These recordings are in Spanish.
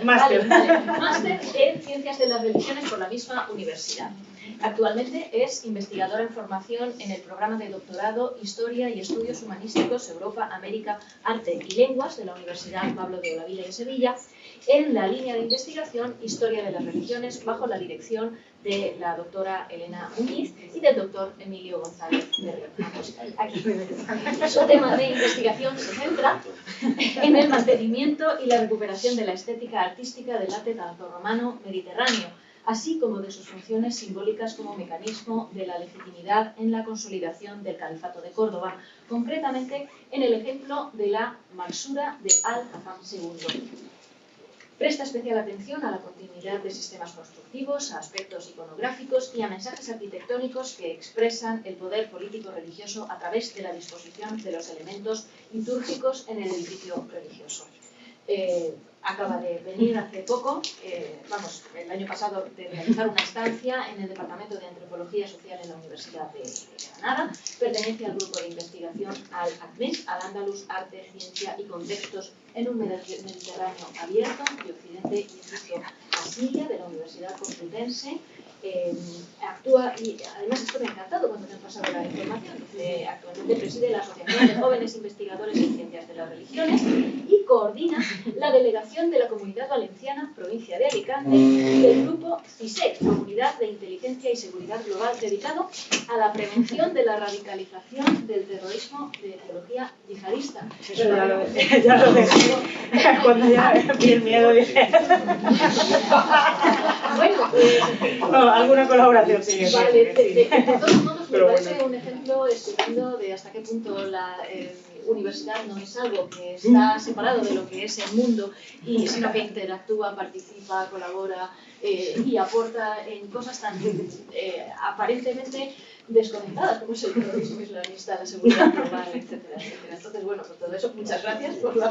Máster en Ciencias de las Religiones por la misma universidad. Actualmente es investigadora en formación en el programa de doctorado Historia y Estudios Humanísticos Europa, América, Arte y Lenguas de la Universidad Pablo de Olavide de Sevilla, en la línea de investigación Historia de las Religiones, bajo la dirección de la doctora Elena Muñiz y del doctor Emilio González Berrión. Aquí. Su tema de investigación se centra en el mantenimiento y la recuperación de la estética artística del arte tardorromano mediterráneo, así como de sus funciones simbólicas como mecanismo de la legitimidad en la consolidación del Califato de Córdoba, concretamente en el ejemplo de la Maksura de Al-Hakam II. Presta especial atención a la continuidad de sistemas constructivos, a aspectos iconográficos y a mensajes arquitectónicos que expresan el poder político-religioso a través de la disposición de los elementos litúrgicos en el edificio religioso. Acaba de venir hace poco, el año pasado, de realizar una estancia en el Departamento de Antropología Social en la Universidad de Granada. Pertenece al grupo de investigación Al-ACMES, Al-Andalus, Arte, Ciencia y Contextos en un Mediterráneo abierto, de Occidente y Egipto a Siria, de la Universidad Complutense. Actúa, y además esto me ha encantado cuando me han pasado la información, actualmente preside la Asociación de Jóvenes Investigadores en Ciencias de las Religiones y coordina la delegación de la Comunidad Valenciana, provincia de Alicante, del grupo CISEC, Comunidad de Inteligencia y Seguridad Global, dedicado a la prevención de la radicalización del terrorismo de ideología yihadista. Ya lo dejé. Cuando ya vi el miedo dije... Bueno, alguna colaboración sigue. Vale, de todos modos me parece un ejemplo estupendo de hasta qué punto la universidad no es algo que está separado de lo que es el mundo, sino que interactúa, participa, colabora y aporta en cosas tan aparentemente desconectadas como es el terrorismo islamista, la seguridad global, etcétera, etcétera. Entonces, bueno, por todo eso, muchas gracias por la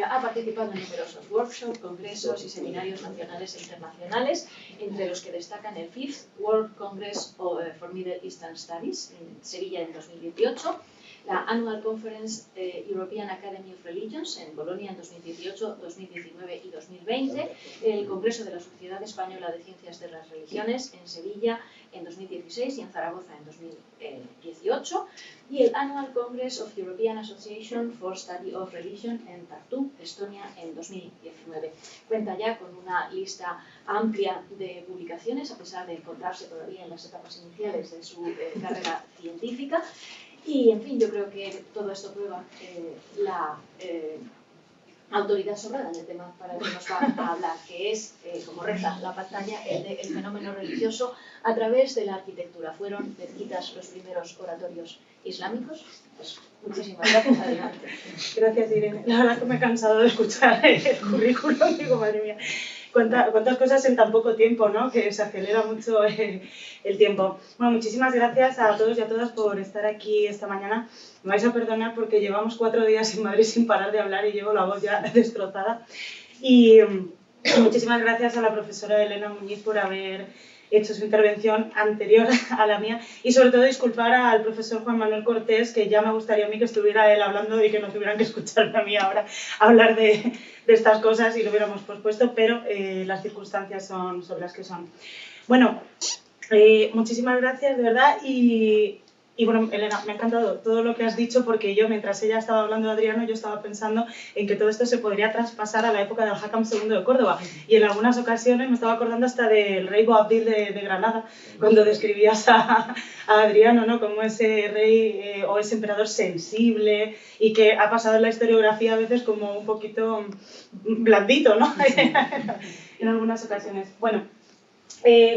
ha participado en numerosos workshops, congresos y seminarios nacionales e internacionales, entre los que destacan el Fifth World Congress for Middle Eastern Studies en Sevilla en 2018, la Annual Conference European Academy of Religions en Bolonia en 2018, 2019 y 2020, el Congreso de la Sociedad Española de Ciencias de las Religiones en Sevilla en 2016 y en Zaragoza en 2018, y el Annual Congress of European Association for Study of Religion en Tartu, Estonia, en 2019. Cuenta ya con una lista amplia de publicaciones, a pesar de encontrarse todavía en las etapas iniciales de su carrera científica. Y, en fin, yo creo que todo esto prueba la autoridad sobrada en el tema para el que nos va a hablar, que es, como reza la pantalla, el fenómeno religioso a través de la arquitectura. Fueron mezquitas los primeros oratorios islámicos. Pues muchísimas gracias, adelante. Gracias, Irene. La verdad que me he cansado de escuchar el currículum, digo, madre mía. Cuántas cosas en tan poco tiempo, ¿no? Que se acelera mucho el tiempo. Bueno, muchísimas gracias a todos y a todas por estar aquí esta mañana. Me vais a perdonar porque llevamos 4 días en Madrid sin parar de hablar y llevo la voz ya destrozada. Y muchísimas gracias a la profesora Elena Muñiz por haber hecho su intervención anterior a la mía, y sobre todo disculpar al profesor Juan Manuel Cortés, que ya me gustaría a mí que estuviera él hablando y que no tuvieran que escucharme a mí ahora hablar de estas cosas y lo hubiéramos pospuesto, pero las circunstancias son las que son. Bueno, muchísimas gracias, de verdad, y bueno, Elena, me ha encantado todo lo que has dicho, porque yo, mientras ella estaba hablando de Adriano, yo estaba pensando en que todo esto se podría traspasar a la época del Hakam II de Córdoba. Y en algunas ocasiones me estaba acordando hasta del rey Boabdil de Granada, cuando describías a Adriano, ¿no? Como ese rey o ese emperador sensible y que ha pasado en la historiografía a veces como un poquito blandito, ¿no? En algunas ocasiones. Bueno.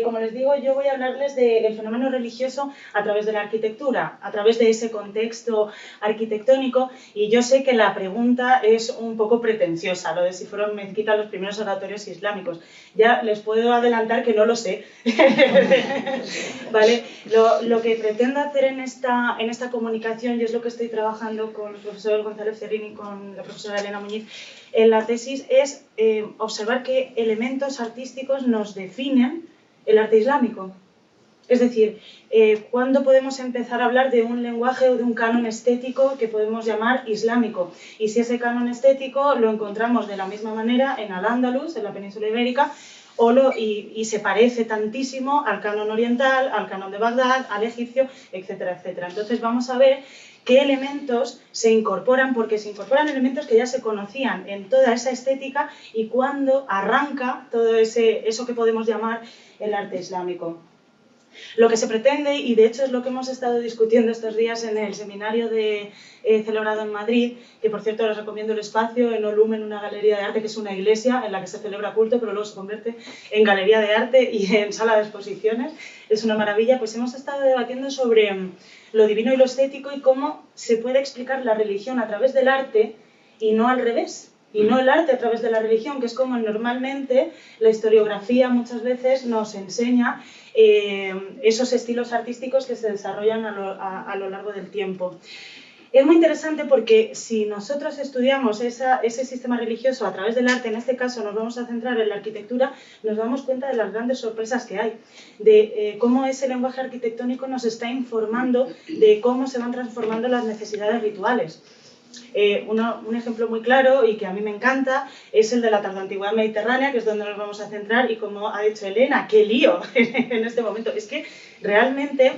Como les digo, yo voy a hablarles del fenómeno religioso a través de la arquitectura, a través de ese contexto arquitectónico, y yo sé que la pregunta es un poco pretenciosa, lo de si fueron mezquitas los primeros oratorios islámicos. Ya les puedo adelantar que no lo sé. ¿Vale? Lo que pretendo hacer en esta comunicación, y es lo que estoy trabajando con el profesor González Ferrín y con la profesora Elena Muñiz en la tesis, es observar qué elementos artísticos nos definen el arte islámico. Es decir, ¿cuándo podemos empezar a hablar de un lenguaje o de un canon estético que podemos llamar islámico? Y si ese canon estético lo encontramos de la misma manera en Al-Ándalus, en la península ibérica, y se parece tantísimo al canon oriental, al canon de Bagdad, al egipcio, etcétera, etcétera. Entonces vamos a ver qué elementos se incorporan, porque se incorporan elementos que ya se conocían en toda esa estética y cuándo arranca todo eso que podemos llamar el arte islámico. Lo que se pretende, y de hecho es lo que hemos estado discutiendo estos días en el seminario celebrado en Madrid, que por cierto les recomiendo el espacio en Olumen, una galería de arte que es una iglesia en la que se celebra culto, pero luego se convierte en galería de arte y en sala de exposiciones, es una maravilla. Pues hemos estado debatiendo sobre lo divino y lo estético y cómo se puede explicar la religión a través del arte y no al revés. Y no el arte a través de la religión, que es como normalmente la historiografía muchas veces nos enseña esos estilos artísticos que se desarrollan a lo largo del tiempo. Es muy interesante porque si nosotros estudiamos ese sistema religioso a través del arte, en este caso nos vamos a centrar en la arquitectura, nos damos cuenta de las grandes sorpresas que hay, de cómo ese lenguaje arquitectónico nos está informando de cómo se van transformando las necesidades rituales. Un ejemplo muy claro y que a mí me encanta es el de la tardoantigüedad mediterránea, que es donde nos vamos a centrar, y como ha dicho Elena, ¡qué lío en este momento! Es que realmente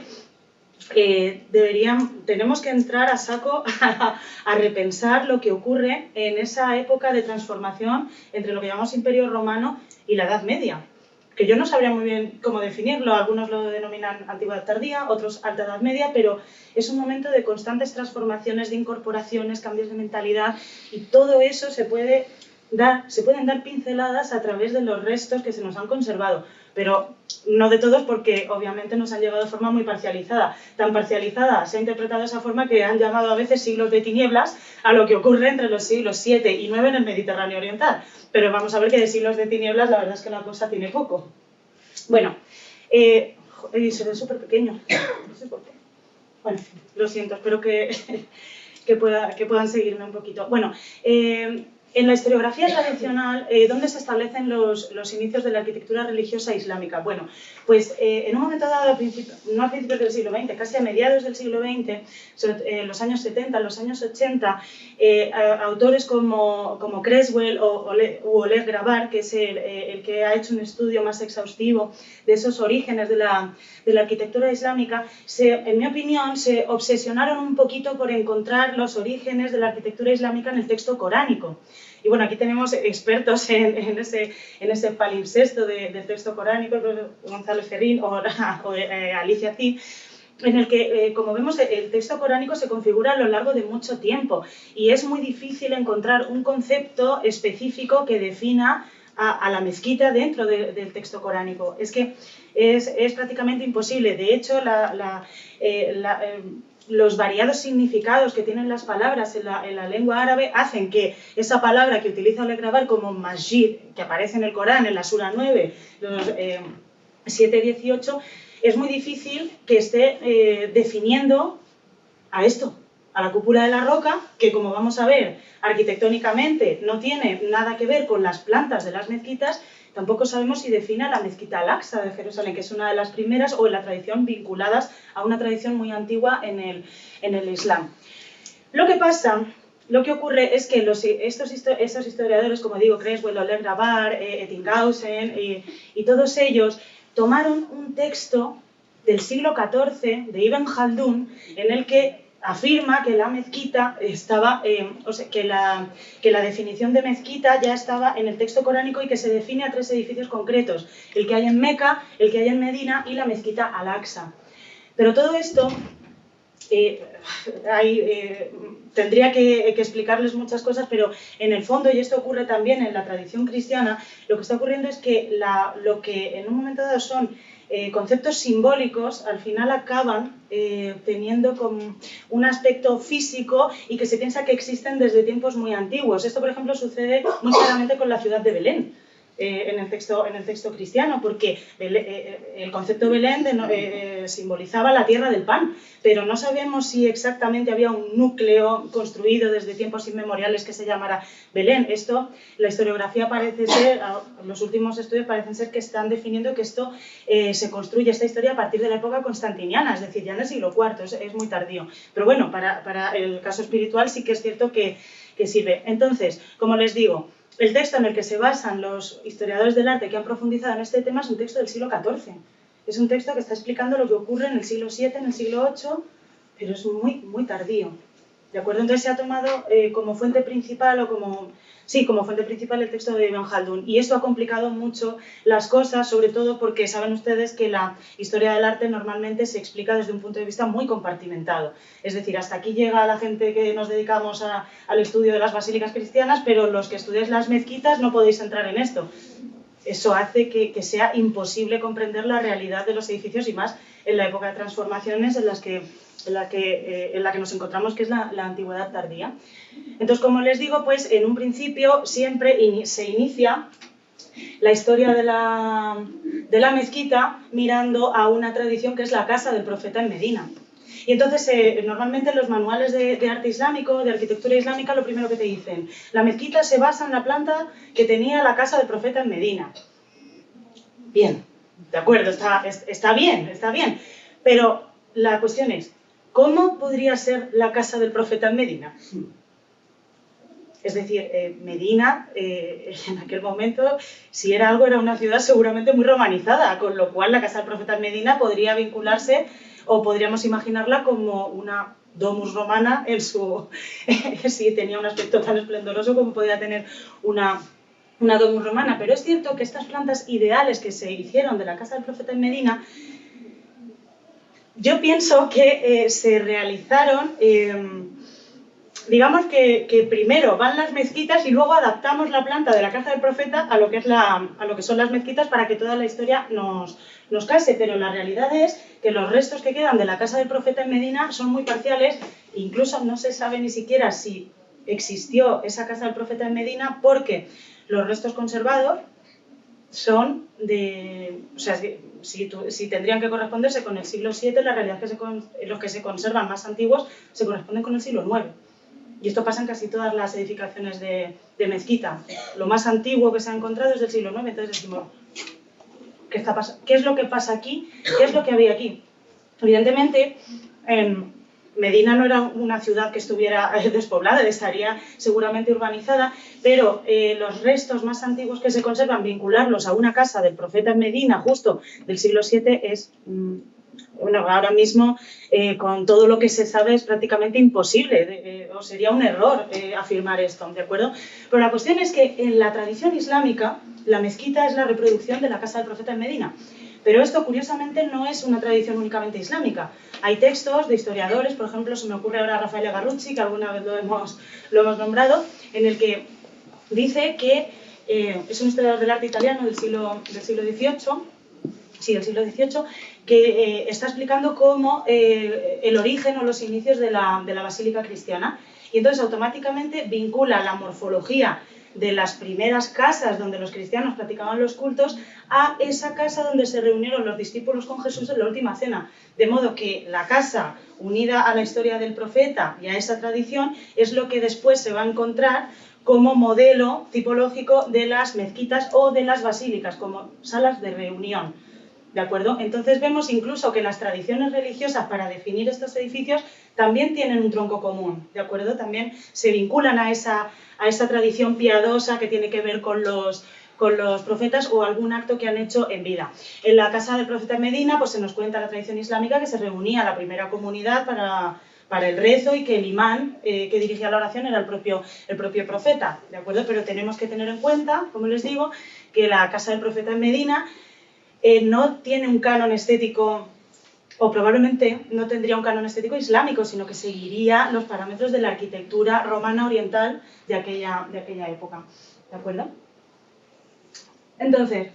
tenemos que entrar a saco a repensar lo que ocurre en esa época de transformación entre lo que llamamos Imperio Romano y la Edad Media, que yo no sabría muy bien cómo definirlo. Algunos lo denominan Antigüedad tardía, otros Alta Edad Media, pero es un momento de constantes transformaciones, de incorporaciones, cambios de mentalidad, y todo eso se pueden dar pinceladas a través de los restos que se nos han conservado, pero no de todos, porque obviamente nos han llegado de forma muy parcializada. Tan parcializada se ha interpretado de esa forma que han llamado a veces siglos de tinieblas a lo que ocurre entre los siglos 7 y 9 en el Mediterráneo oriental. Pero vamos a ver que de siglos de tinieblas la verdad es que la cosa tiene poco. Bueno, se ve súper pequeño, no sé por qué. Bueno, lo siento, espero que puedan seguirme un poquito. Bueno, en la historiografía tradicional, ¿dónde se establecen los inicios de la arquitectura religiosa islámica? Bueno, pues en un momento dado, no a principios del siglo XX, casi a mediados del siglo XX, en los años 70, en los años 80, autores como Creswell u Oleg Grabar, que es el que ha hecho un estudio más exhaustivo de esos orígenes de la arquitectura islámica, en mi opinión, se obsesionaron un poquito por encontrar los orígenes de la arquitectura islámica en el texto coránico. Y bueno, aquí tenemos expertos en ese palimpsesto del texto coránico, Gonzalo Ferrín o Alicia Cid, en el que, como vemos, el texto coránico se configura a lo largo de mucho tiempo y es muy difícil encontrar un concepto específico que defina a la mezquita dentro del texto coránico. Es que es prácticamente imposible. De hecho, los variados significados que tienen las palabras en la lengua árabe hacen que esa palabra que utiliza Oleg Grabar como masjid, que aparece en el Corán, en la Sura 9, los 7-18, es muy difícil que esté definiendo a esto, a la cúpula de la roca, que como vamos a ver, arquitectónicamente no tiene nada que ver con las plantas de las mezquitas. Tampoco sabemos si define a la mezquita Al-Aqsa de Jerusalén, que es una de las primeras, o en la tradición vinculadas a una tradición muy antigua en el Islam. Lo que ocurre es que estos historiadores, como digo, Creswell, Oleg Grabar, Ettinghausen y todos ellos, tomaron un texto del siglo XIV de Ibn Khaldun, en el que afirma que la mezquita estaba, que la definición de mezquita ya estaba en el texto coránico y que se define a 3 edificios concretos: el que hay en Meca, el que hay en Medina y la mezquita Al-Aqsa. Pero todo esto, tendría que explicarles muchas cosas, pero en el fondo, y esto ocurre también en la tradición cristiana, lo que está ocurriendo es que lo que en un momento dado son conceptos simbólicos, al final acaban teniendo como un aspecto físico y que se piensa que existen desde tiempos muy antiguos. Esto, por ejemplo, sucede muy claramente con la ciudad de Belén. en el texto cristiano, porque el concepto Belén simbolizaba la tierra del pan, pero no sabemos si exactamente había un núcleo construido desde tiempos inmemoriales que se llamara Belén. Esto, la historiografía parece ser, los últimos estudios parecen ser que están definiendo que esto se construye, esta historia, a partir de la época constantiniana, es decir, ya en el siglo IV, es muy tardío. Pero bueno, para el caso espiritual sí que es cierto que sirve. Entonces, como les digo, el texto en el que se basan los historiadores del arte que han profundizado en este tema es un texto del siglo XIV. Es un texto que está explicando lo que ocurre en el siglo VII, en el siglo VIII, pero es muy tardío. ¿De acuerdo? Entonces se ha tomado como fuente principal como fuente principal el texto de Ibn Khaldun. Y esto ha complicado mucho las cosas, sobre todo porque saben ustedes que la historia del arte normalmente se explica desde un punto de vista muy compartimentado. Es decir, hasta aquí llega la gente que nos dedicamos al estudio de las basílicas cristianas, pero los que estudiáis las mezquitas no podéis entrar en esto. Eso hace que sea imposible comprender la realidad de los edificios, y más en la época de transformaciones en la que nos encontramos, que es la antigüedad tardía. Entonces, como les digo, pues en un principio siempre se inicia la historia de la mezquita mirando a una tradición que es la casa del profeta en Medina. Y entonces, normalmente en los manuales de arte islámico, de arquitectura islámica, lo primero que te dicen, la mezquita se basa en la planta que tenía la casa del profeta en Medina. Bien, de acuerdo, está bien, pero la cuestión es, ¿cómo podría ser la casa del profeta en Medina? Es decir, Medina, en aquel momento, si era algo, era una ciudad seguramente muy romanizada, con lo cual la casa del profeta en Medina podría vincularse, o podríamos imaginarla como una domus romana si tenía un aspecto tan esplendoroso como podía tener una domus romana. Pero es cierto que estas plantas ideales que se hicieron de la casa del profeta en Medina, yo pienso que se realizaron, digamos que primero van las mezquitas y luego adaptamos la planta de la casa del profeta a lo que son las mezquitas para que toda la historia nos case, pero la realidad es que los restos que quedan de la casa del profeta en Medina son muy parciales, incluso no se sabe ni siquiera si existió esa casa del profeta en Medina, porque los restos conservados son o sea, si tendrían que corresponderse con el siglo VII, la realidad es que los que se conservan más antiguos se corresponden con el siglo IX. Y esto pasa en casi todas las edificaciones de mezquita. Lo más antiguo que se ha encontrado es del siglo IX, entonces decimos, ¿qué es lo que pasa aquí? ¿Qué es lo que había aquí? Evidentemente, Medina no era una ciudad que estuviera despoblada, estaría seguramente urbanizada, pero los restos más antiguos que se conservan, vincularlos a una casa del profeta en Medina, justo del siglo VII, es... Bueno, ahora mismo, con todo lo que se sabe, es prácticamente imposible, o sería un error afirmar esto, ¿de acuerdo? Pero la cuestión es que en la tradición islámica, la mezquita es la reproducción de la casa del profeta en Medina. Pero esto, curiosamente, no es una tradición únicamente islámica. Hay textos de historiadores, por ejemplo, se me ocurre ahora Rafael Garrucci, que alguna vez lo hemos nombrado, en el que dice que es un historiador del arte italiano del siglo XVIII, sí, del siglo XVIII, que está explicando cómo el origen o los inicios de la basílica cristiana. Y entonces automáticamente vincula la morfología de las primeras casas donde los cristianos practicaban los cultos a esa casa donde se reunieron los discípulos con Jesús en la última cena. De modo que la casa, unida a la historia del profeta y a esa tradición, es lo que después se va a encontrar como modelo tipológico de las mezquitas o de las basílicas, como salas de reunión. ¿De acuerdo? Entonces vemos incluso que las tradiciones religiosas para definir estos edificios también tienen un tronco común, ¿de acuerdo? También se vinculan a esa tradición piadosa que tiene que ver con los profetas o algún acto que han hecho en vida. En la casa del profeta en Medina, pues se nos cuenta la tradición islámica que se reunía la primera comunidad para el rezo y que el imán que dirigía la oración era el propio profeta, ¿de acuerdo? Pero tenemos que tener en cuenta, como les digo, que la casa del profeta en Medina no tiene un canon estético, o probablemente no tendría un canon estético islámico, sino que seguiría los parámetros de la arquitectura romana oriental de aquella época. ¿De acuerdo? Entonces,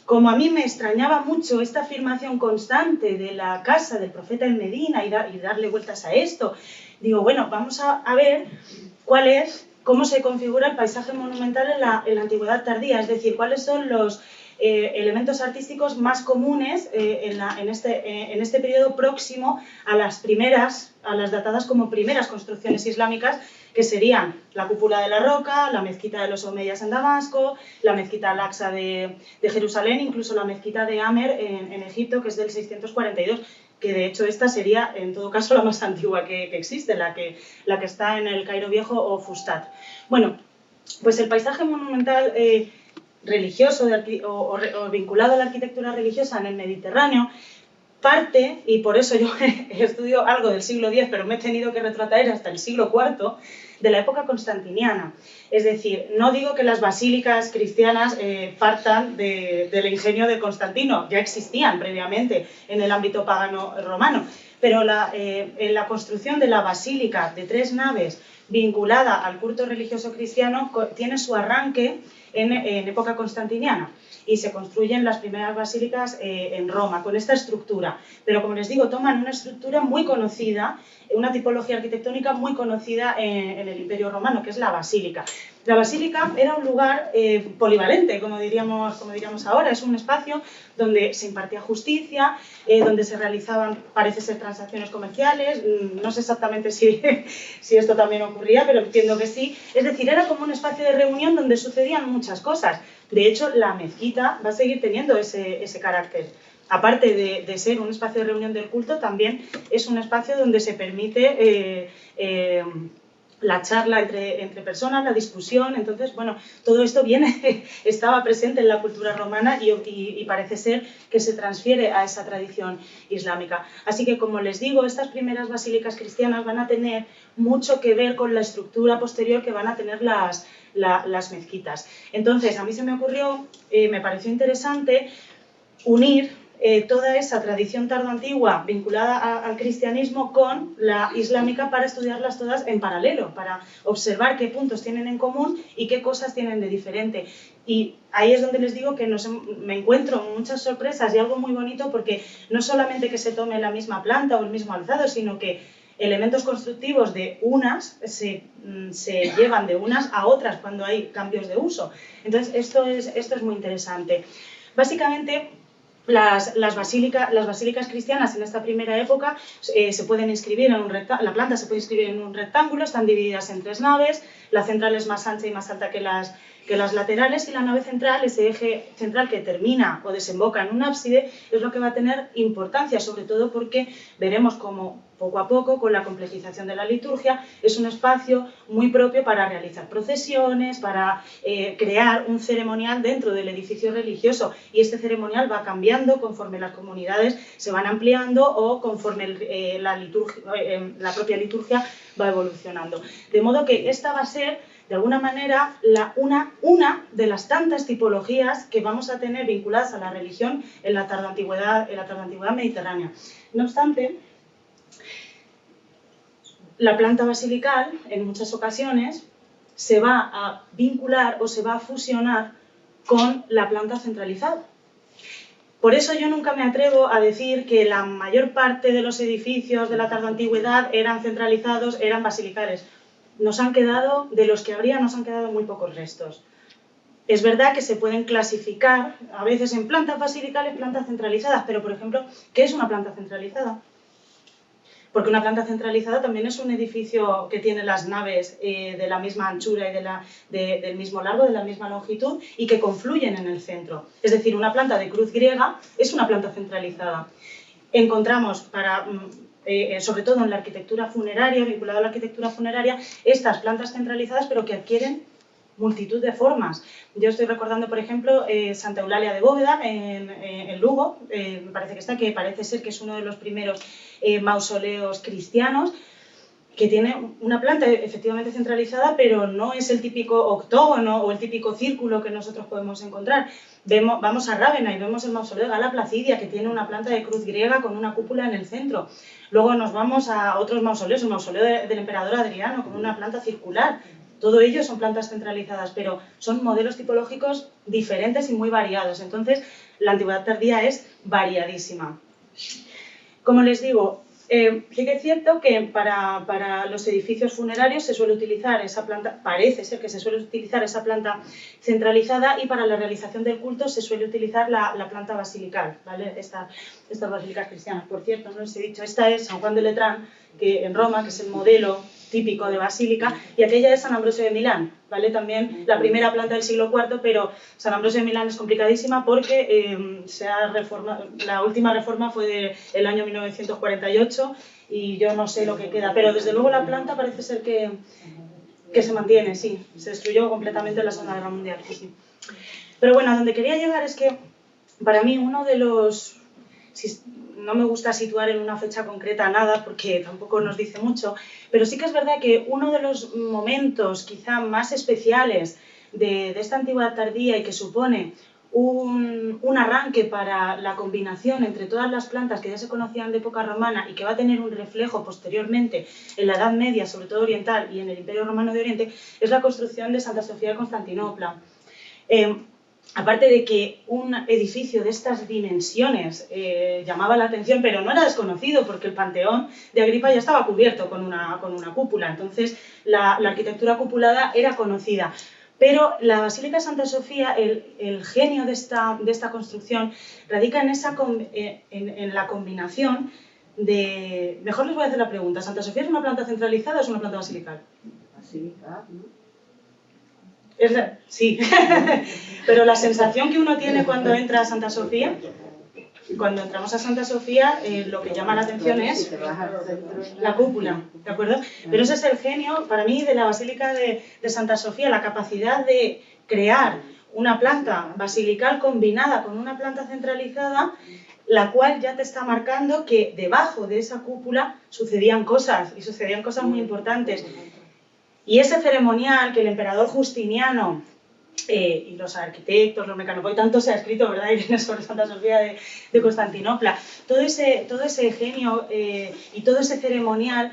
como a mí me extrañaba mucho esta afirmación constante de la casa del profeta en Medina y darle vueltas a esto, digo, bueno, vamos a ver cuál es, cómo se configura el paisaje monumental en la antigüedad tardía, es decir, cuáles son los elementos artísticos más comunes en este periodo próximo a las datadas como primeras construcciones islámicas, que serían la cúpula de la roca, la mezquita de los omeyas en Damasco, la mezquita al-Aqsa de Jerusalén, incluso la mezquita de Amer en Egipto, que es del 642, que de hecho esta sería en todo caso la más antigua que existe, la que está en el Cairo Viejo o Fustat. Bueno, pues el paisaje monumental religioso o vinculado a la arquitectura religiosa en el Mediterráneo parte, y por eso yo estudio algo del siglo X, pero me he tenido que retrotraer hasta el siglo IV, de la época constantiniana. Es decir, no digo que las basílicas cristianas partan del ingenio de Constantino, ya existían previamente en el ámbito pagano romano, pero en la construcción de la basílica de 3 naves vinculada al culto religioso cristiano tiene su arranque en época constantiniana y se construyen las primeras basílicas en Roma con esta estructura, pero como les digo, toman una estructura muy conocida, una tipología arquitectónica muy conocida en el Imperio Romano, que es la basílica. La basílica era un lugar polivalente, como diríamos ahora, es un espacio donde se impartía justicia, donde se realizaban, parece ser, transacciones comerciales, no sé exactamente si esto también ocurría, pero entiendo que sí. Es decir, era como un espacio de reunión donde sucedían muchas cosas. De hecho, la mezquita va a seguir teniendo ese carácter. Aparte de ser un espacio de reunión del culto, también es un espacio donde se permite la charla entre personas, la discusión. Entonces, bueno, todo esto estaba presente en la cultura romana y parece ser que se transfiere a esa tradición islámica. Así que, como les digo, estas primeras basílicas cristianas van a tener mucho que ver con la estructura posterior que van a tener las mezquitas. Entonces, a mí se me ocurrió, me pareció interesante unir toda esa tradición tardoantigua vinculada al cristianismo con la islámica para estudiarlas todas en paralelo, para observar qué puntos tienen en común y qué cosas tienen de diferente. Y ahí es donde les digo que me encuentro muchas sorpresas y algo muy bonito, porque no solamente que se tome la misma planta o el mismo alzado, sino que elementos constructivos de unas se llevan de unas a otras cuando hay cambios de uso. Entonces, esto es muy interesante. Básicamente, las basílicas cristianas en esta primera época se pueden inscribir en la planta se puede inscribir en un rectángulo, están divididas en 3 naves, la central es más ancha y más alta que las laterales, y la nave central, ese eje central que termina o desemboca en un ábside, es lo que va a tener importancia, sobre todo porque veremos cómo poco a poco, con la complejización de la liturgia, es un espacio muy propio para realizar procesiones, para crear un ceremonial dentro del edificio religioso, y este ceremonial va cambiando conforme las comunidades se van ampliando o conforme la propia liturgia va evolucionando. De modo que esta va a ser, de alguna manera, una de las tantas tipologías que vamos a tener vinculadas a la religión en la tardoantigüedad mediterránea. No obstante, la planta basilical, en muchas ocasiones, se va a vincular o se va a fusionar con la planta centralizada. Por eso yo nunca me atrevo a decir que la mayor parte de los edificios de la tardoantigüedad eran centralizados, eran basilicales. De los que habría, nos han quedado muy pocos restos. Es verdad que se pueden clasificar a veces en plantas basilicales, plantas centralizadas, pero, por ejemplo, ¿qué es una planta centralizada? Porque una planta centralizada también es un edificio que tiene las naves de la misma anchura y del mismo largo, de la misma longitud, y que confluyen en el centro. Es decir, una planta de cruz griega es una planta centralizada. Encontramos, sobre todo en la arquitectura funeraria, vinculada a la arquitectura funeraria, estas plantas centralizadas, pero que adquieren multitud de formas. Yo estoy recordando, por ejemplo, Santa Eulalia de Bóveda, en Lugo, me parece que parece ser que es uno de los primeros mausoleos cristianos, que tiene una planta efectivamente centralizada, pero no es el típico octógono o el típico círculo que nosotros podemos encontrar. Vamos a Rávena y vemos el mausoleo de Gala Placidia, que tiene una planta de cruz griega con una cúpula en el centro. Luego nos vamos a otros mausoleos, el mausoleo del emperador Adriano, con una planta circular. Todo ello son plantas centralizadas, pero son modelos tipológicos diferentes y muy variados. Entonces, la antigüedad tardía es variadísima. Como les digo, Sí que es cierto que para los edificios funerarios se suele utilizar esa planta, parece ser que se suele utilizar esa planta centralizada, y para la realización del culto se suele utilizar la planta basilical, ¿vale? Estas basílicas cristianas. Por cierto, no les he dicho, esta es San Juan de Letrán, que en Roma, que es el modelo típico de basílica, y aquella es San Ambrosio de Milán, ¿vale? También la primera planta del siglo IV, pero San Ambrosio de Milán es complicadísima porque la última reforma fue del año 1948 y yo no sé lo que queda, pero desde luego la planta parece ser que se mantiene, sí, se destruyó completamente en la Segunda Guerra Mundial, sí. Pero bueno, a donde quería llegar es que para mí uno de los... No me gusta situar en una fecha concreta nada porque tampoco nos dice mucho, pero sí que es verdad que uno de los momentos quizá más especiales de esta antigüedad tardía y que supone un arranque para la combinación entre todas las plantas que ya se conocían de época romana y que va a tener un reflejo posteriormente en la Edad Media, sobre todo oriental, y en el Imperio Romano de Oriente, es la construcción de Santa Sofía de Constantinopla. Aparte de que un edificio de estas dimensiones llamaba la atención, pero no era desconocido porque el Panteón de Agripa ya estaba cubierto con una cúpula, entonces la arquitectura cupulada era conocida. Pero la Basílica de Santa Sofía, el genio de esta construcción radica en la combinación de... Mejor les voy a hacer la pregunta, ¿Santa Sofía es una planta centralizada o es una planta basilical? Basilical, ¿no? Sí, pero la sensación que uno tiene cuando entra a Santa Sofía, cuando entramos a Santa Sofía, lo que llama la atención es la cúpula, ¿de acuerdo? Pero ese es el genio, para mí, de la Basílica de Santa Sofía, la capacidad de crear una planta basilical combinada con una planta centralizada, la cual ya te está marcando que debajo de esa cúpula sucedían cosas, y sucedían cosas muy importantes. Y ese ceremonial que el emperador Justiniano y los arquitectos, los mecanógrafos, tanto se ha escrito, ¿verdad, Irene, sobre Santa Sofía de Constantinopla, todo ese genio y todo ese ceremonial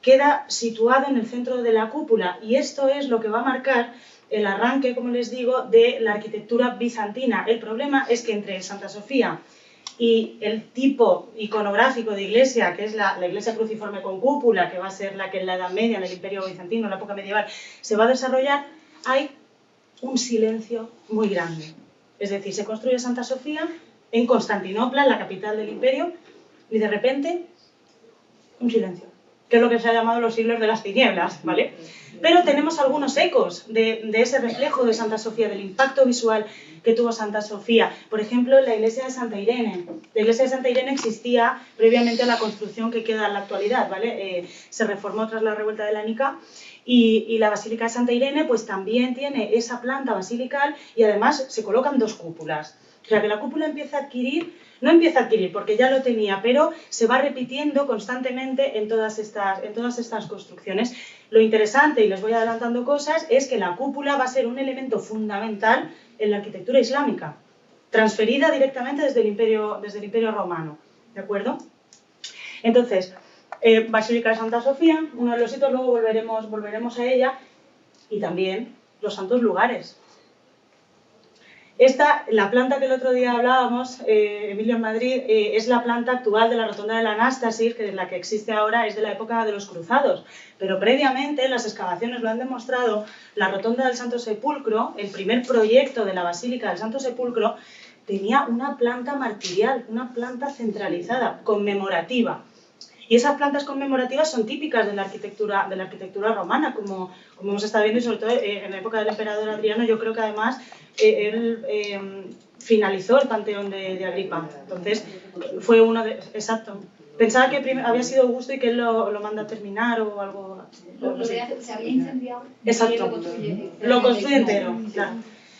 queda situado en el centro de la cúpula, y esto es lo que va a marcar el arranque, como les digo, de la arquitectura bizantina. El problema es que entre Santa Sofía y el tipo iconográfico de iglesia, que es la iglesia cruciforme con cúpula, que va a ser la que en la Edad Media, en el Imperio Bizantino, en la época medieval, se va a desarrollar, hay un silencio muy grande. Es decir, se construye Santa Sofía en Constantinopla, en la capital del imperio, y de repente, un silencio, que es lo que se ha llamado los siglos de las tinieblas, ¿vale? Pero tenemos algunos ecos de ese reflejo de Santa Sofía, del impacto visual que tuvo Santa Sofía. Por ejemplo, la iglesia de Santa Irene. La iglesia de Santa Irene existía previamente a la construcción que queda en la actualidad, ¿vale? Se reformó tras la revuelta de la Nica, y la Basílica de Santa Irene pues también tiene esa planta basilical, y además se colocan dos cúpulas. O sea que la cúpula no empieza a adquirir porque ya lo tenía, pero se va repitiendo constantemente en todas estas construcciones. Lo interesante, y les voy adelantando cosas, es que la cúpula va a ser un elemento fundamental en la arquitectura islámica, transferida directamente desde el Imperio Romano, ¿de acuerdo? Entonces, Basílica de Santa Sofía, uno de los sitios, luego volveremos a ella, y también los santos lugares. La planta que el otro día hablábamos, Emilio en Madrid, es la planta actual de la Rotonda de la Anástasis, que es la que existe ahora, es de la época de los cruzados. Pero previamente, las excavaciones lo han demostrado, la Rotonda del Santo Sepulcro, el primer proyecto de la Basílica del Santo Sepulcro, tenía una planta martirial, una planta centralizada, conmemorativa. Y esas plantas conmemorativas son típicas de la arquitectura romana, como hemos estado viendo, y sobre todo en la época del emperador Adriano. Yo creo que además él finalizó el Panteón de Agripa. Entonces, fue uno de... Exacto. Pensaba que había sido Augusto y que él lo manda a terminar o algo... Se había incendiado. Exacto. Lo construye entero, claro.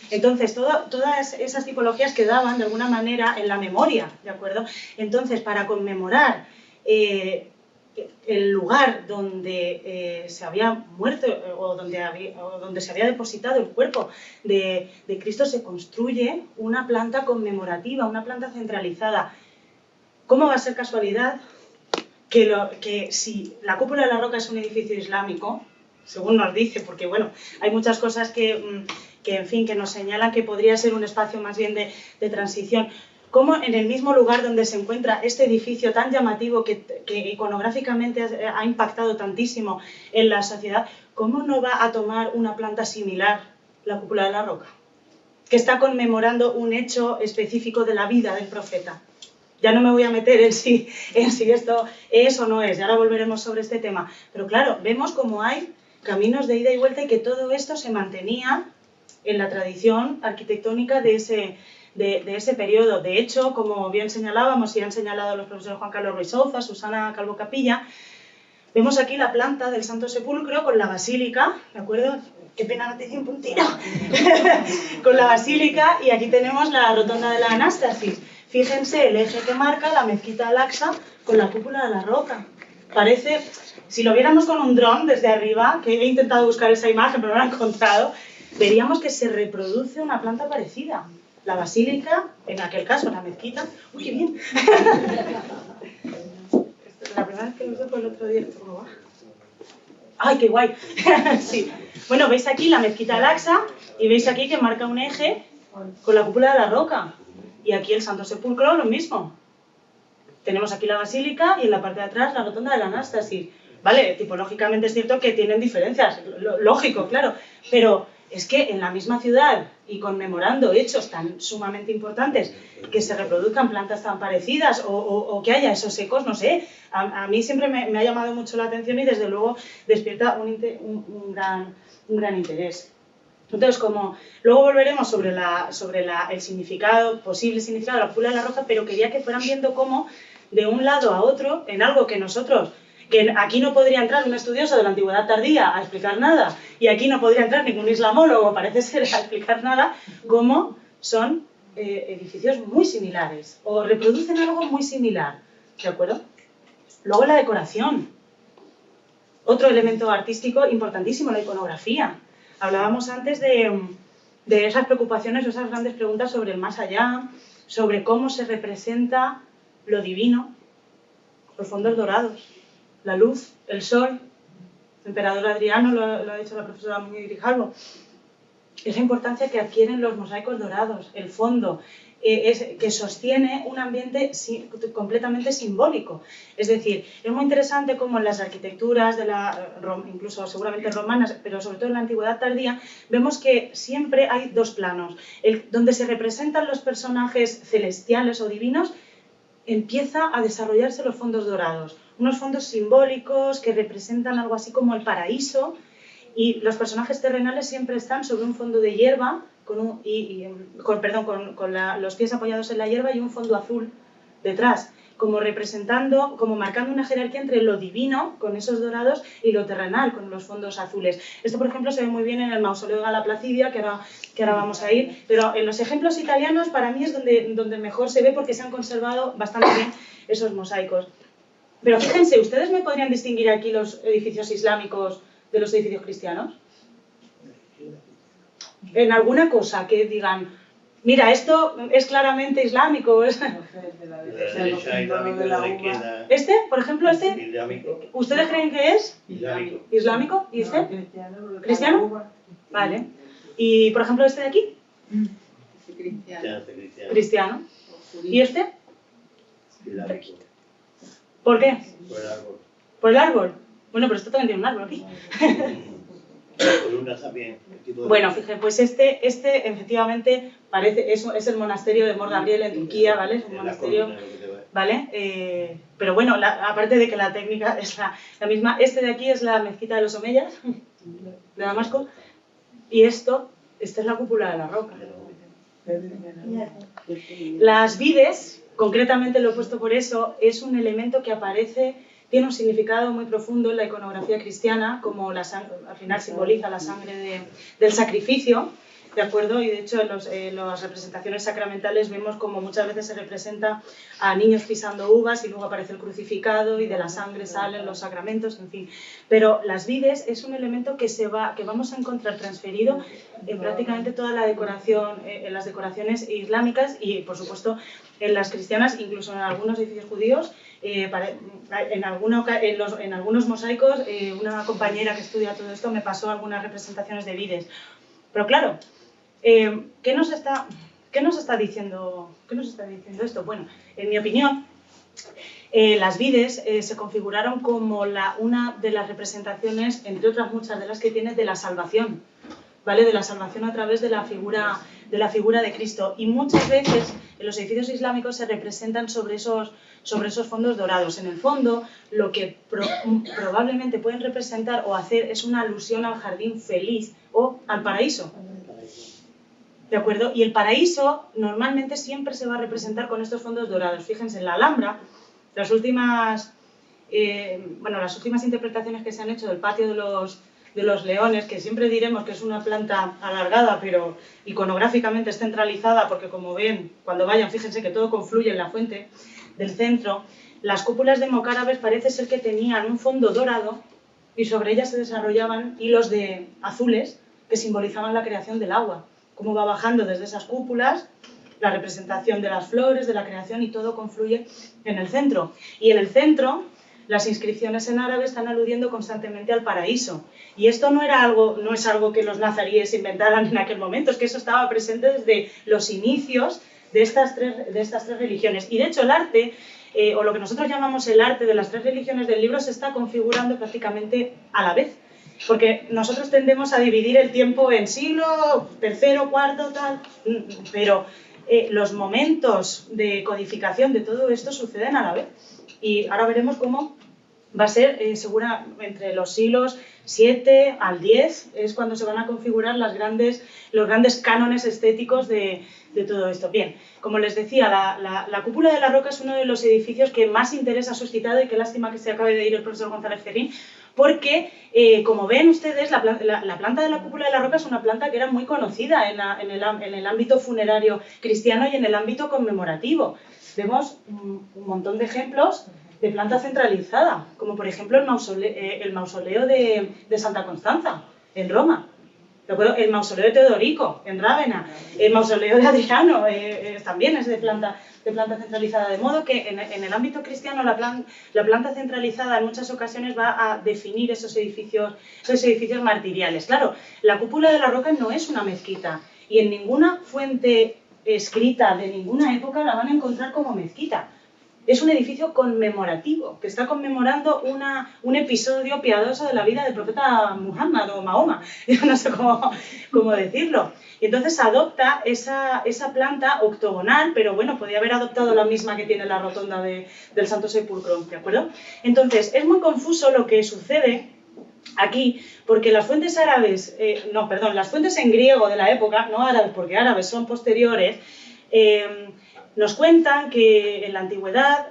Entonces, todas esas tipologías quedaban de alguna manera en la memoria, ¿de acuerdo? Entonces, para conmemorar el lugar donde se había muerto o donde se había depositado el cuerpo de Cristo, se construye una planta conmemorativa, una planta centralizada. ¿Cómo va a ser casualidad que si la Cúpula de la Roca es un edificio islámico, según nos dice, porque bueno, hay muchas cosas que en fin, que nos señalan que podría ser un espacio más bien de transición? cómo en el mismo lugar donde se encuentra este edificio tan llamativo que iconográficamente ha impactado tantísimo en la sociedad, ¿cómo no va a tomar una planta similar la cúpula de la roca? Que está conmemorando un hecho específico de la vida del profeta. Ya no me voy a meter en si esto es o no es, y ahora volveremos sobre este tema. Pero claro, vemos cómo hay caminos de ida y vuelta y que todo esto se mantenía en la tradición arquitectónica de ese periodo. De hecho, como bien señalábamos y han señalado los profesores Juan Carlos Ruiz Souza, Susana Calvo Capilla, vemos aquí la planta del Santo Sepulcro con la basílica, ¿de acuerdo? Qué pena no te di un puntero. Con la basílica, y aquí tenemos la rotonda de la Anástasis. Fíjense el eje que marca la mezquita Al-Aqsa con la cúpula de la roca. Parece, si lo viéramos con un dron desde arriba, que he intentado buscar esa imagen pero no la he encontrado, veríamos que se reproduce una planta parecida. La basílica, en aquel caso la mezquita. ¡Uy, qué bien! La primera vez que lo uso fue el otro día. ¿Cómo va? ¡Ay, qué guay! Sí. Bueno, veis aquí la mezquita Al-Aqsa y veis aquí que marca un eje con la cúpula de la roca. Y aquí el Santo Sepulcro, lo mismo. Tenemos aquí la basílica y en la parte de atrás la rotonda de la Anástasis. Vale, tipológicamente es cierto que tienen diferencias, lógico, claro, pero es que en la misma ciudad y conmemorando hechos tan sumamente importantes, que se reproduzcan plantas tan parecidas o que haya esos ecos, no sé, a mí siempre me ha llamado mucho la atención y desde luego despierta un gran interés. Entonces, como luego volveremos sobre el significado, posible significado de la cúpula de la roca, pero quería que fueran viendo cómo de un lado a otro, en algo que nosotros, que aquí no podría entrar un estudioso de la antigüedad tardía a explicar nada, y aquí no podría entrar ningún islamólogo, parece ser, a explicar nada, cómo son edificios muy similares, o reproducen algo muy similar, ¿de acuerdo? Luego la decoración, otro elemento artístico importantísimo, la iconografía. Hablábamos antes de esas preocupaciones, esas grandes preguntas sobre el más allá, sobre cómo se representa lo divino, los fondos dorados, la luz, el sol. El emperador Adriano, lo ha dicho la profesora Muñoz Grijalvo, esa importancia que adquieren los mosaicos dorados, el fondo, que sostiene un ambiente completamente simbólico. Es decir, es muy interesante cómo en las arquitecturas, incluso seguramente romanas, pero sobre todo en la antigüedad tardía, vemos que siempre hay dos planos. Donde se representan los personajes celestiales o divinos, empieza a desarrollarse los fondos dorados. Unos fondos simbólicos que representan algo así como el paraíso, y los personajes terrenales siempre están sobre un fondo de hierba, con los pies apoyados en la hierba y un fondo azul detrás, como representando, como marcando una jerarquía entre lo divino, con esos dorados, y lo terrenal, con los fondos azules. Esto, por ejemplo, se ve muy bien en el mausoleo de Gala Placidia, que ahora vamos a ir, pero en los ejemplos italianos para mí es donde mejor se ve porque se han conservado bastante bien esos mosaicos. Pero fíjense, ¿ustedes me podrían distinguir aquí los edificios islámicos de los edificios cristianos? En alguna cosa que digan, mira, esto es claramente islámico. ¿Este, por ejemplo, este? ¿Ustedes creen que es? ¿Islámico? ¿Y este? ¿Cristiano? Vale. ¿Y, por ejemplo, este de aquí? Cristiano. ¿Y este? ¿Por qué? Por el árbol. ¿Por el árbol? Bueno, pero esto también tiene un árbol aquí. Columnas también. Bueno, fíjense, pues este efectivamente es el monasterio de Mor Gabriel en Turquía, ¿vale? Es un monasterio, ¿vale? Pero bueno, aparte de que la técnica es la misma, este de aquí es la mezquita de los Omeyas, de Damasco, y esta es la cúpula de la roca. Las vides, concretamente lo he puesto por eso, es un elemento que aparece, tiene un significado muy profundo en la iconografía cristiana, como al final simboliza la sangre del sacrificio, ¿de acuerdo? Y de hecho en las representaciones sacramentales vemos como muchas veces se representa a niños pisando uvas y luego aparece el crucificado y de la sangre salen los sacramentos, en fin. Pero las vides es un elemento que vamos a encontrar transferido en prácticamente toda la decoración, en las decoraciones islámicas y por supuesto en las cristianas, incluso en algunos edificios judíos. En algunos mosaicos, una compañera que estudia todo esto me pasó algunas representaciones de vides. Pero claro, ¿qué nos está ¿qué nos está diciendo esto? Bueno, en mi opinión, las vides se configuraron como una de las representaciones, entre otras muchas de las que tiene, de la salvación, ¿vale? De la salvación a través de la figura de Cristo. Y muchas veces en los edificios islámicos se representan sobre esos fondos dorados. En el fondo, lo que probablemente pueden representar o hacer es una alusión al jardín feliz o al paraíso. ¿De acuerdo? Y el paraíso normalmente siempre se va a representar con estos fondos dorados. Fíjense, en la Alhambra, las últimas interpretaciones que se han hecho del patio de los leones, que siempre diremos que es una planta alargada, pero iconográficamente es centralizada, porque como ven, cuando vayan, fíjense que todo confluye en la fuente del centro. Las cúpulas de mocárabes parece ser que tenían un fondo dorado y sobre ellas se desarrollaban hilos de azules que simbolizaban la creación del agua. Cómo va bajando desde esas cúpulas, la representación de las flores, de la creación, y todo confluye en el centro. Y en el centro, las inscripciones en árabe están aludiendo constantemente al paraíso. Y esto no es algo que los nazaríes inventaran en aquel momento, es que eso estaba presente desde los inicios de estas tres religiones. Y de hecho el arte, o lo que nosotros llamamos el arte de las tres religiones del libro, se está configurando prácticamente a la vez. Porque nosotros tendemos a dividir el tiempo en siglo tercero, cuarto, tal, pero los momentos de codificación de todo esto suceden a la vez. Y ahora veremos cómo va a ser, entre los siglos 7 al 10, es cuando se van a configurar los grandes cánones estéticos de todo esto. Bien, como les decía, la Cúpula de la Roca es uno de los edificios que más interés ha suscitado, y qué lástima que se acabe de ir el profesor González Ferrín, porque, como ven ustedes, la planta de la Cúpula de la Roca es una planta que era muy conocida en el ámbito funerario cristiano y en el ámbito conmemorativo. Vemos un montón de ejemplos de planta centralizada, como por ejemplo el mausoleo de Santa Constanza, en Roma. ¿De acuerdo? El mausoleo de Teodorico, en Rávena. El mausoleo de Adriano también es de planta centralizada. De modo que en el ámbito cristiano la planta centralizada en muchas ocasiones va a definir esos edificios martiriales. Claro, la Cúpula de la Roca no es una mezquita, y en ninguna fuente escrita de ninguna época la van a encontrar como mezquita. Es un edificio conmemorativo, que está conmemorando un episodio piadoso de la vida del profeta Muhammad o Mahoma, yo no sé cómo decirlo. Y entonces adopta esa planta octogonal, pero bueno, podía haber adoptado la misma que tiene la rotonda del Santo Sepulcro, ¿de acuerdo? Entonces, es muy confuso lo que sucede aquí, porque las fuentes las fuentes en griego de la época, no árabes, porque árabes son posteriores, nos cuentan que en la antigüedad,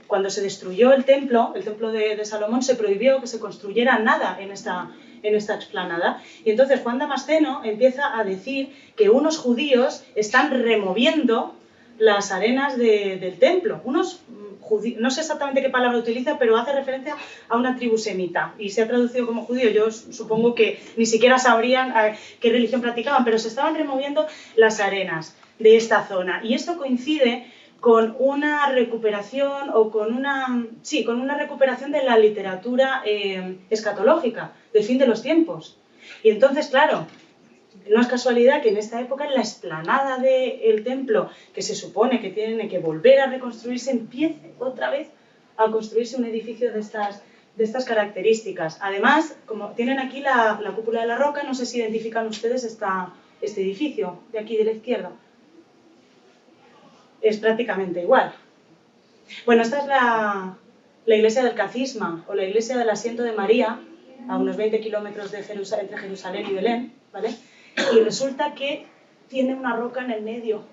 cuando se destruyó el templo de Salomón, se prohibió que se construyera nada en esta explanada. Y entonces Juan Damasceno empieza a decir que unos judíos están removiendo las arenas del templo. Unos judíos, no sé exactamente qué palabra utiliza, pero hace referencia a una tribu semita. Y se ha traducido como judío. Yo supongo que ni siquiera sabrían qué religión practicaban, pero se estaban removiendo las arenas de esta zona. Y esto coincide con una recuperación con una recuperación de la literatura escatológica del fin de los tiempos. Y entonces, claro, no es casualidad que en esta época, en la explanada del templo, que se supone que tiene que volver a reconstruirse, empiece otra vez a construirse un edificio de estas características. Además, como tienen aquí la Cúpula de la Roca, no sé si identifican ustedes este edificio de aquí de la izquierda. Es prácticamente igual. Bueno, esta es la iglesia del Cacisma, o la iglesia del Asiento de María, a unos 20 kilómetros entre Jerusalén y Belén, ¿vale? Y resulta que tiene una roca en el medio.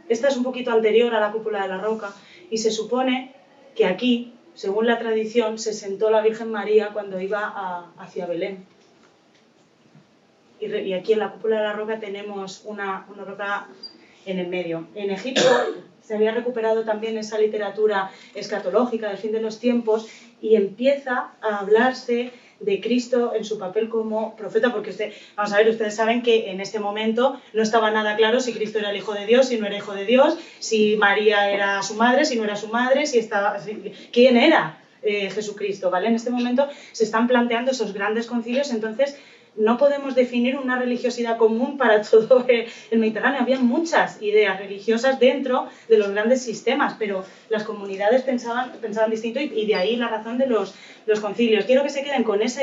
Esta es un poquito anterior a la Cúpula de la Roca, y se supone que aquí, según la tradición, se sentó la Virgen María cuando iba hacia Belén. Y aquí en la Cúpula de la Roca tenemos una roca en el medio. En Egipto se había recuperado también esa literatura escatológica del fin de los tiempos, y empieza a hablarse de Cristo en su papel como profeta, porque vamos a ver, ustedes saben que en este momento no estaba nada claro si Cristo era el Hijo de Dios, si no era Hijo de Dios, si María era su madre, si no era su madre, quién era Jesucristo, ¿vale? En este momento se están planteando esos grandes concilios. Entonces no podemos definir una religiosidad común para todo el Mediterráneo. Había muchas ideas religiosas dentro de los grandes sistemas, pero las comunidades pensaban distinto y de ahí la razón de los concilios. Quiero que se queden con esa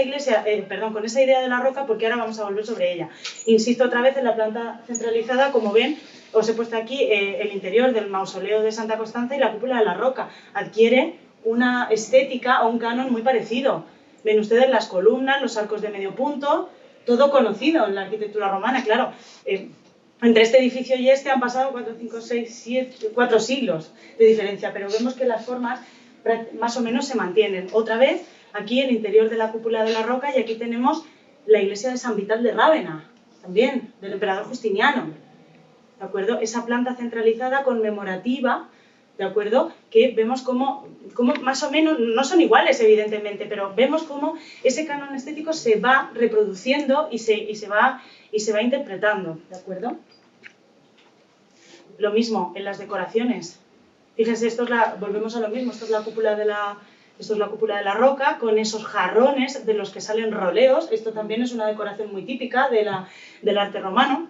con esa idea de la roca, porque ahora vamos a volver sobre ella. Insisto otra vez en la planta centralizada, como ven, os he puesto aquí el interior del mausoleo de Santa Constanza y la cúpula de la roca. Adquiere una estética o un canon muy parecido. Ven ustedes las columnas, los arcos de medio punto, todo conocido en la arquitectura romana, claro. Entre este edificio y este han pasado 4 siglos de diferencia, pero vemos que las formas más o menos se mantienen. Otra vez, aquí el interior de la cúpula de la roca, y aquí tenemos la iglesia de San Vital de Rávena, también, del emperador Justiniano, ¿de acuerdo? Esa planta centralizada conmemorativa, ¿de acuerdo? Que vemos cómo más o menos, no son iguales evidentemente, pero vemos cómo ese canon estético se va reproduciendo y se va interpretando, ¿de acuerdo? Lo mismo en las decoraciones. Fíjense, volvemos a lo mismo, esto es la cúpula de la roca, con esos jarrones de los que salen roleos. Esto también es una decoración muy típica del arte romano.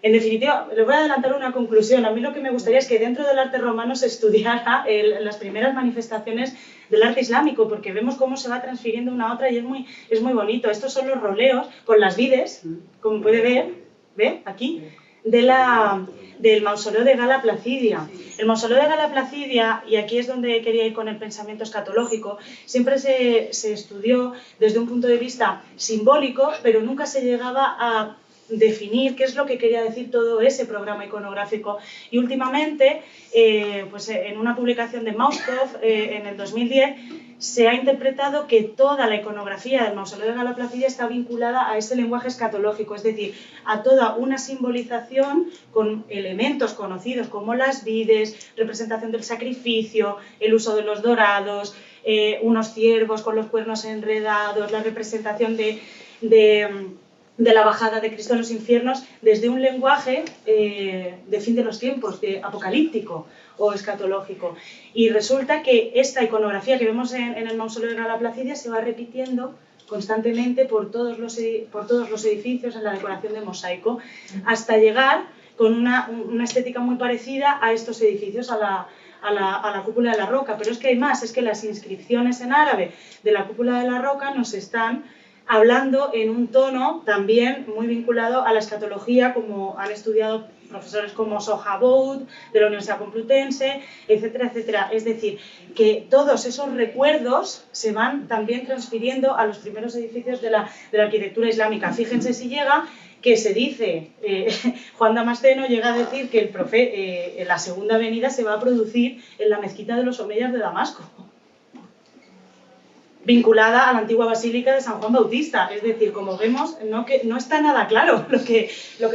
En definitiva, les voy a adelantar una conclusión. A mí lo que me gustaría es que dentro del arte romano se estudiara las primeras manifestaciones del arte islámico, porque vemos cómo se va transfiriendo una a otra y es muy bonito. Estos son los roleos con las vides, como puede ver, ¿ve? Aquí, del mausoleo de Gala Placidia. El mausoleo de Gala Placidia, y aquí es donde quería ir con el pensamiento escatológico, siempre se estudió desde un punto de vista simbólico, pero nunca se llegaba a definir qué es lo que quería decir todo ese programa iconográfico. Y últimamente, pues en una publicación de Mauskov, en el 2010, se ha interpretado que toda la iconografía del mausoleo de Gala Placidia está vinculada a ese lenguaje escatológico, es decir, a toda una simbolización con elementos conocidos como las vides, representación del sacrificio, el uso de los dorados, unos ciervos con los cuernos enredados, la representación de la bajada de Cristo a los infiernos, desde un lenguaje de fin de los tiempos, de apocalíptico o escatológico. Y resulta que esta iconografía que vemos en el mausoleo de Gala Placidia se va repitiendo constantemente por todos los edificios en la decoración de mosaico, hasta llegar con una estética muy parecida a estos edificios, a la cúpula de la roca. Pero es que hay más, es que las inscripciones en árabe de la cúpula de la roca nos están hablando en un tono también muy vinculado a la escatología, como han estudiado profesores como Soha Boud, de la Universidad Complutense, etcétera, etcétera. Es decir, que todos esos recuerdos se van también transfiriendo a los primeros edificios de la arquitectura islámica. Fíjense si llega que se dice, Juan Damasceno llega a decir que la segunda venida se va a producir en la mezquita de los Omeyas de Damasco, vinculada a la antigua basílica de San Juan Bautista. Es decir, como vemos, no está nada claro lo que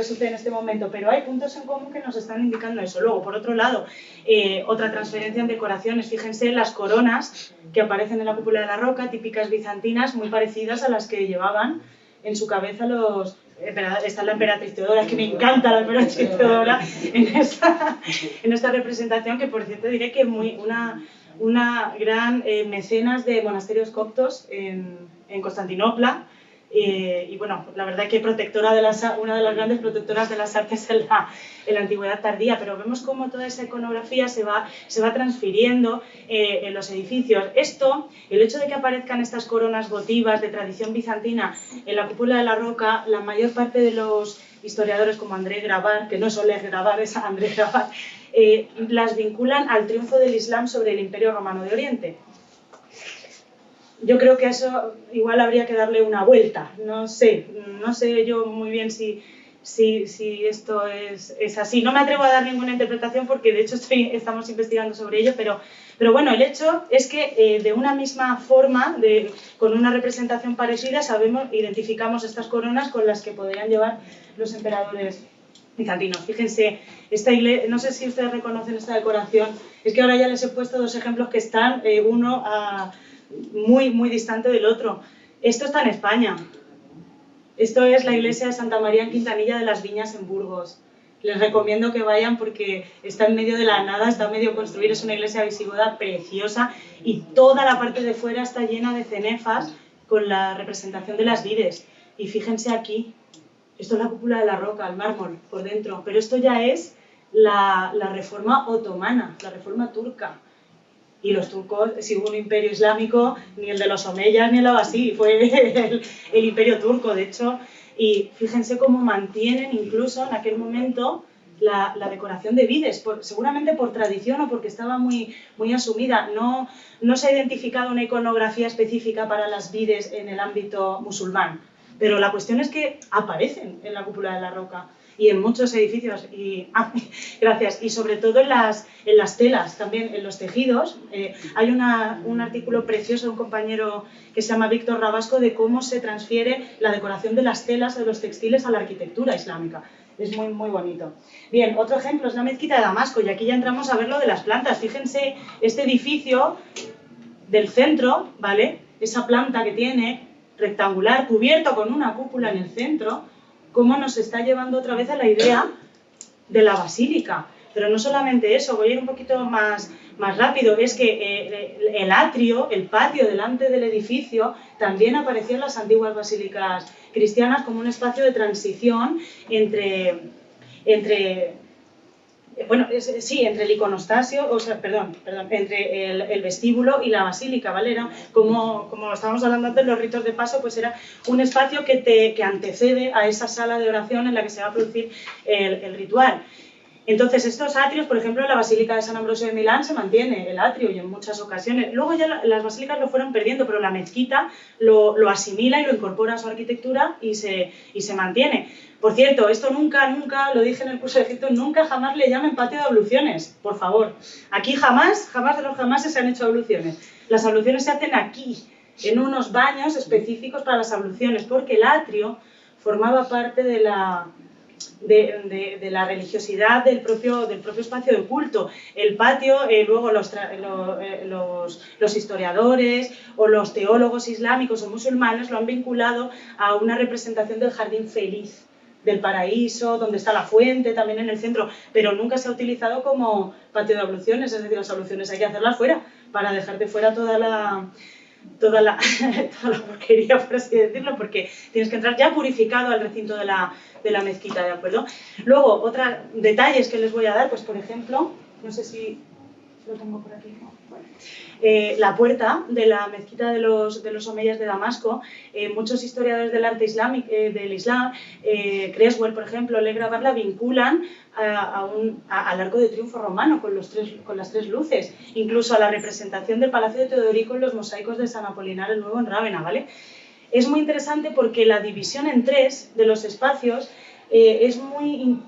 sucede en este momento, pero hay puntos en común que nos están indicando eso. Luego, por otro lado, otra transferencia en decoraciones. Fíjense las coronas que aparecen en la cúpula de la roca, típicas bizantinas, muy parecidas a las que llevaban en su cabeza los... Está la emperatriz Teodora, que me encanta la emperatriz Teodora en esta representación, que por cierto diré que es una gran mecenas de monasterios coptos en Constantinopla, y bueno, la verdad que una de las grandes protectoras de las artes en la antigüedad tardía, pero vemos cómo toda esa iconografía se va transfiriendo en los edificios. El hecho de que aparezcan estas coronas votivas de tradición bizantina en la cúpula de la roca, la mayor parte de los historiadores como André Grabar, que no es Oleg Grabar, es André Grabar, las vinculan al triunfo del Islam sobre el Imperio Romano de Oriente. Yo creo que a eso igual habría que darle una vuelta. No sé yo muy bien si esto es así. No me atrevo a dar ninguna interpretación porque de hecho estamos investigando sobre ello, pero bueno, el hecho es que de una misma forma, con una representación parecida, identificamos estas coronas con las que podrían llevar los emperadores bizantinos. Fíjense, esta iglesia, no sé si ustedes reconocen esta decoración, es que ahora ya les he puesto dos ejemplos que están uno muy, muy distante del otro. Esto está en España. Esto es la iglesia de Santa María en Quintanilla de las Viñas en Burgos. Les recomiendo que vayan porque está en medio de la nada, está medio construida, es una iglesia visigoda preciosa y toda la parte de fuera está llena de cenefas con la representación de las vides. Y fíjense aquí, esto es la cúpula de la roca, el mármol por dentro, pero esto ya es la reforma otomana, la reforma turca. Y los turcos, si hubo un imperio islámico, ni el de los omeyas ni el abasí, fue el imperio turco, de hecho. Y fíjense cómo mantienen incluso en aquel momento la decoración de vides, seguramente por tradición o porque estaba muy asumida. No se ha identificado una iconografía específica para las vides en el ámbito musulmán, pero la cuestión es que aparecen en la cúpula de la roca y en muchos edificios, gracias, y sobre todo en las telas, también en los tejidos. Hay un artículo precioso de un compañero que se llama Víctor Rabasco de cómo se transfiere la decoración de las telas de los textiles a la arquitectura islámica. Es muy bonito. Bien, otro ejemplo es la mezquita de Damasco, y aquí ya entramos a ver lo de las plantas. Fíjense, este edificio del centro, ¿vale? Esa planta que tiene, rectangular, cubierto con una cúpula en el centro, cómo nos está llevando otra vez a la idea de la basílica. Pero no solamente eso, voy a ir un poquito más rápido, es que el atrio, el patio delante del edificio, también apareció en las antiguas basílicas cristianas como un espacio de transición entre el iconostasio, entre el vestíbulo y la basílica, ¿vale? Era como estábamos hablando antes, los ritos de paso, pues era un espacio que antecede a esa sala de oración en la que se va a producir el ritual. Entonces, estos atrios, por ejemplo, en la Basílica de San Ambrosio de Milán se mantiene el atrio y en muchas ocasiones. Luego ya las basílicas lo fueron perdiendo, pero la mezquita lo asimila y lo incorpora a su arquitectura y se mantiene. Por cierto, esto nunca, lo dije en el curso de Egipto, nunca jamás le llamen patio de abluciones, por favor. Aquí jamás de los jamases se han hecho abluciones. Las abluciones se hacen aquí, en unos baños específicos para las abluciones, porque el atrio formaba parte de la religiosidad del propio espacio de culto. El patio, luego los historiadores o los teólogos islámicos o musulmanes lo han vinculado a una representación del jardín feliz, del paraíso, donde está la fuente, también en el centro, pero nunca se ha utilizado como patio de abluciones, es decir, las abluciones hay que hacerlas fuera, para dejarte fuera toda la porquería, por así decirlo, porque tienes que entrar ya purificado al recinto de la mezquita, ¿de acuerdo? Luego, otros detalles que les voy a dar, pues por ejemplo, no sé si lo tengo por aquí, ¿no? Bueno. La puerta de la mezquita de los omeyas de Damasco, muchos historiadores del arte islámico, del Islam, Creswell, por ejemplo, Legrave, la vinculan al arco de triunfo romano con las tres luces, incluso a la representación del Palacio de Teodorico en los mosaicos de San Apolinar el Nuevo en Rávena, ¿vale? Es muy interesante porque la división en tres de los espacios es muy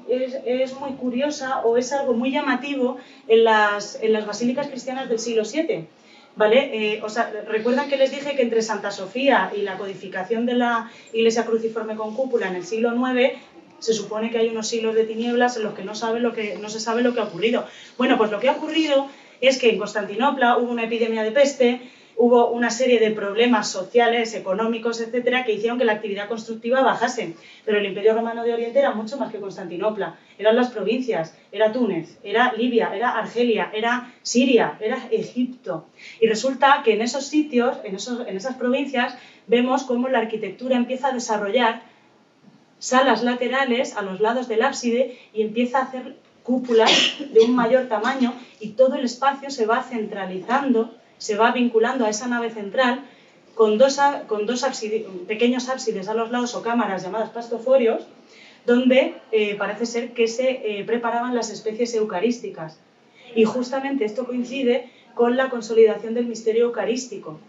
curiosa, o es algo muy llamativo en las basílicas cristianas del siglo VII. ¿Vale? Recuerdan que les dije que entre Santa Sofía y la codificación de la iglesia cruciforme con cúpula en el siglo IX se supone que hay unos siglos de tinieblas en los que no se sabe lo que ha ocurrido. Bueno, pues lo que ha ocurrido es que en Constantinopla hubo una epidemia de peste, hubo una serie de problemas sociales, económicos, etcétera, que hicieron que la actividad constructiva bajase. Pero el Imperio Romano de Oriente era mucho más que Constantinopla. Eran las provincias, era Túnez, era Libia, era Argelia, era Siria, era Egipto. Y resulta que en esos sitios, en esas provincias, vemos cómo la arquitectura empieza a desarrollar salas laterales a los lados del ábside y empieza a hacer cúpulas de un mayor tamaño, y todo el espacio se va centralizando, se va vinculando a esa nave central con dos pequeños ábsides a los lados o cámaras llamadas pastoforios, donde parece ser que se preparaban las especies eucarísticas. Y justamente esto coincide con la consolidación del misterio eucarístico,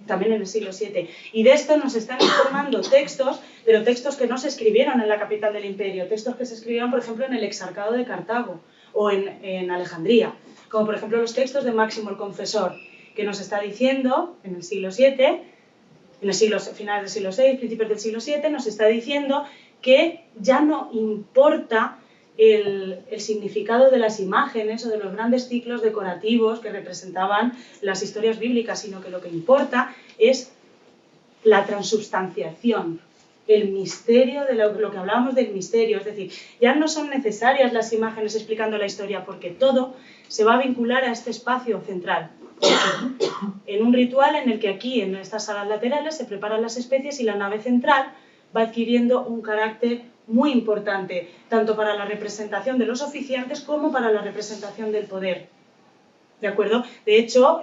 también en el siglo VII. Y de esto nos están informando textos, pero textos que no se escribieron en la capital del imperio, textos que se escribieron, por ejemplo, en el Exarcado de Cartago o en Alejandría, como por ejemplo los textos de Máximo el Confesor, que nos está diciendo en el siglo VII, finales del siglo VI, principios del siglo VII, nos está diciendo que ya no importa el significado de las imágenes o de los grandes ciclos decorativos que representaban las historias bíblicas, sino que lo que importa es la transubstanciación, el misterio, de lo que hablábamos del misterio. Es decir, ya no son necesarias las imágenes explicando la historia, porque todo se va a vincular a este espacio central, en un ritual en el que aquí, en estas salas laterales, se preparan las especies y la nave central va adquiriendo un carácter muy importante, tanto para la representación de los oficiantes como para la representación del poder. ¿De acuerdo? De hecho,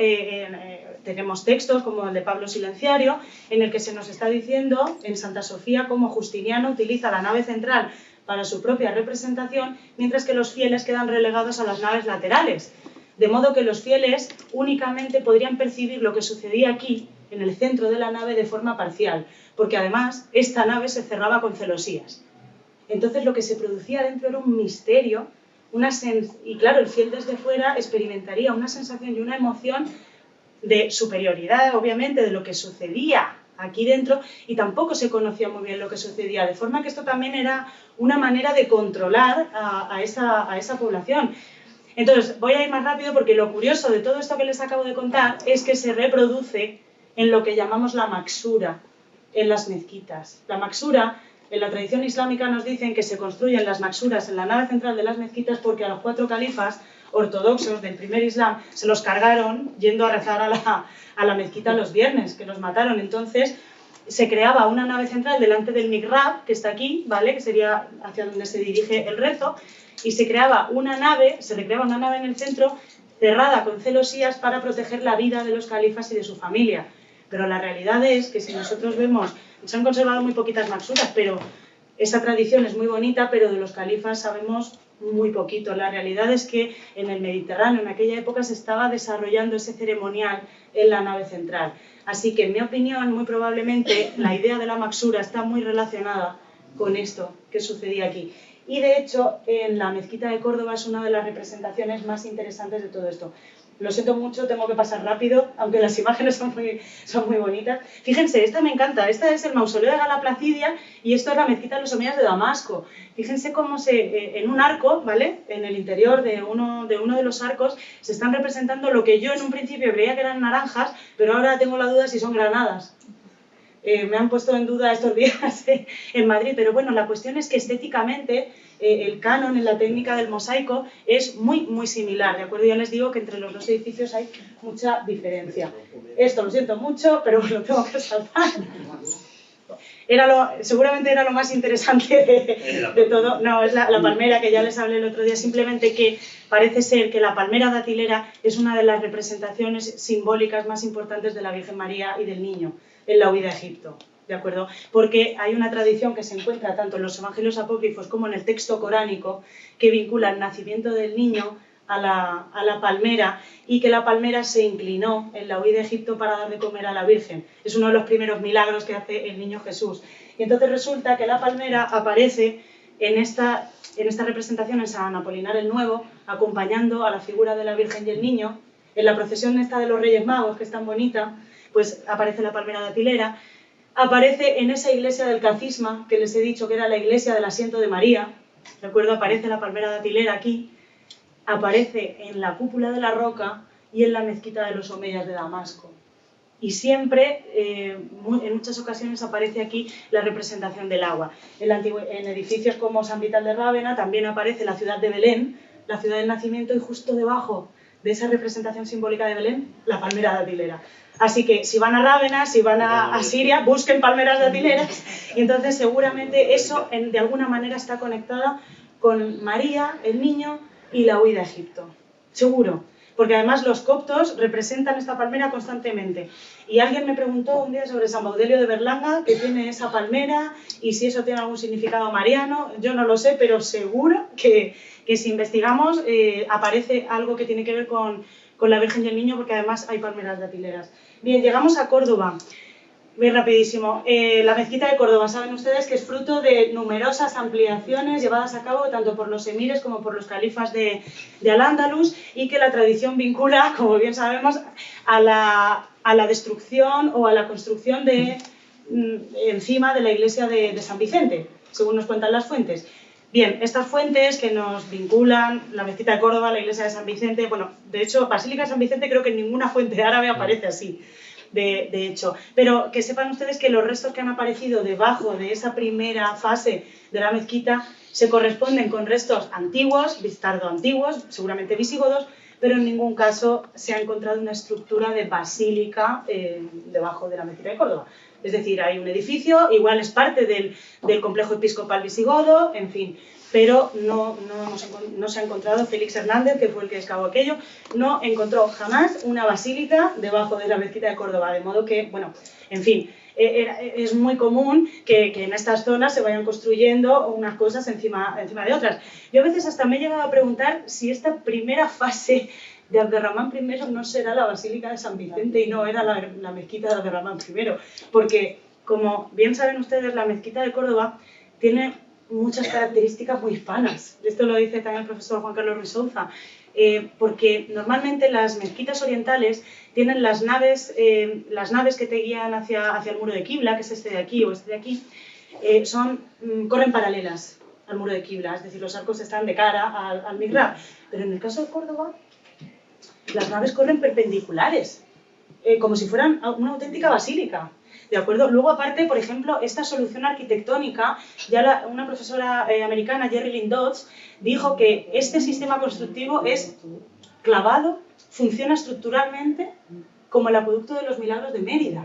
tenemos textos como el de Pablo Silenciario, en el que se nos está diciendo en Santa Sofía cómo Justiniano utiliza la nave central para su propia representación, mientras que los fieles quedan relegados a las naves laterales. De modo que los fieles únicamente podrían percibir lo que sucedía aquí, en el centro de la nave, de forma parcial, porque además esta nave se cerraba con celosías. Entonces lo que se producía dentro era un misterio, y claro, el fiel desde fuera experimentaría una sensación y una emoción de superioridad, obviamente, de lo que sucedía aquí dentro, y tampoco se conocía muy bien lo que sucedía, de forma que esto también era una manera de controlar a esa población. Entonces, voy a ir más rápido porque lo curioso de todo esto que les acabo de contar es que se reproduce en lo que llamamos la maksura, en las mezquitas. La maksura, en la tradición islámica nos dicen que se construyen las maksuras en la nave central de las mezquitas porque a los 4 califas ortodoxos del primer Islam se los cargaron yendo a rezar a la mezquita los viernes, que los mataron. Entonces se creaba una nave central delante del mihrab, que está aquí, ¿vale?, que sería hacia donde se dirige el rezo, y se recreaba una nave en el centro cerrada con celosías para proteger la vida de los califas y de su familia. Pero la realidad es que si nosotros vemos, se han conservado muy poquitas maksuras, pero esa tradición es muy bonita, pero de los califas sabemos muy poquito. La realidad es que en el Mediterráneo, en aquella época, se estaba desarrollando ese ceremonial en la nave central. Así que, en mi opinión, muy probablemente la idea de la maksura está muy relacionada con esto que sucedía aquí. Y, de hecho, en la mezquita de Córdoba es una de las representaciones más interesantes de todo esto. Lo siento mucho, tengo que pasar rápido, aunque las imágenes son muy bonitas. Fíjense, esta me encanta, esta es el mausoleo de Gala Placidia y esto es la mezquita de los omeyas de Damasco. Fíjense cómo en un arco, ¿vale?, en el interior de uno de los arcos se están representando lo que yo en un principio creía que eran naranjas, pero ahora tengo la duda si son granadas. Me han puesto en duda estos días en Madrid, pero bueno, la cuestión es que estéticamente el canon en la técnica del mosaico es muy similar, ¿de acuerdo? Ya les digo que entre los dos edificios hay mucha diferencia. Esto lo siento mucho, pero lo tengo que saltar. Seguramente era lo más interesante de todo. No, es la palmera que ya les hablé el otro día, simplemente que parece ser que la palmera datilera es una de las representaciones simbólicas más importantes de la Virgen María y del Niño en la huida a Egipto, ¿de acuerdo? Porque hay una tradición que se encuentra tanto en los evangelios apócrifos como en el texto coránico que vincula el nacimiento del niño a la palmera y que la palmera se inclinó en la huida a Egipto para dar de comer a la Virgen. Es uno de los primeros milagros que hace el niño Jesús. Y entonces resulta que la palmera aparece en esta representación en San Apolinar el Nuevo, acompañando a la figura de la Virgen y el Niño. En la procesión esta de los Reyes Magos, que es tan bonita, pues aparece la palmera datilera. Aparece en esa iglesia del Cacisma, que les he dicho que era la iglesia del asiento de María, ¿de acuerdo? Aparece la palmera datilera aquí, aparece en la cúpula de la roca y en la mezquita de los omeyas de Damasco. Y siempre, en muchas ocasiones, aparece aquí la representación del agua. En edificios como San Vital de Rávena también aparece la ciudad de Belén, la ciudad del nacimiento, y justo debajo de esa representación simbólica de Belén, la palmera datilera. Así que si van a Rávena, si van a Siria, busquen palmeras datileras, y entonces seguramente eso de alguna manera está conectada con María, el niño y la huida a Egipto. Seguro. Porque además los coptos representan esta palmera constantemente. Y alguien me preguntó un día sobre San Baudelio de Berlanga, que tiene esa palmera, y si eso tiene algún significado mariano. Yo no lo sé, pero seguro que si investigamos aparece algo que tiene que ver con la Virgen y el Niño, porque además hay palmeras datileras. Bien, llegamos a Córdoba. Muy rapidísimo. La mezquita de Córdoba, saben ustedes que es fruto de numerosas ampliaciones llevadas a cabo tanto por los emires como por los califas de Al-Ándalus, y que la tradición vincula, como bien sabemos, a la destrucción o a la construcción encima de la iglesia de San Vicente, según nos cuentan las fuentes. Bien, estas fuentes que nos vinculan la mezquita de Córdoba, la iglesia de San Vicente, bueno, de hecho, Basílica de San Vicente creo que en ninguna fuente árabe aparece así. De hecho, pero que sepan ustedes que los restos que han aparecido debajo de esa primera fase de la mezquita se corresponden con restos antiguos, tardoantiguos, seguramente visigodos, pero en ningún caso se ha encontrado una estructura de basílica debajo de la mezquita de Córdoba. Es decir, hay un edificio, igual es parte del complejo episcopal visigodo, en fin, pero no se ha encontrado, Félix Hernández, que fue el que excavó aquello, no encontró jamás una basílica debajo de la mezquita de Córdoba, de modo que, bueno, en fin, es muy común que en estas zonas se vayan construyendo unas cosas encima de otras. Yo a veces hasta me he llegado a preguntar si esta primera fase de Abderramán I no será la Basílica de San Vicente y no era la mezquita de Abderramán I, porque, como bien saben ustedes, la mezquita de Córdoba tiene muchas características muy hispanas. Esto lo dice también el profesor Juan Carlos Ruiz Souza, porque normalmente las mezquitas orientales tienen las naves que te guían hacia el muro de Qibla, que es este de aquí o este de aquí, corren paralelas al muro de Qibla, es decir, los arcos están de cara al mihrab. Pero en el caso de Córdoba, las naves corren perpendiculares, como si fueran una auténtica basílica. ¿De acuerdo? Luego, aparte, por ejemplo, esta solución arquitectónica, ya una profesora americana, Jerry Lynn Dodds, dijo que este sistema constructivo es clavado, funciona estructuralmente como el acueducto de los Milagros de Mérida.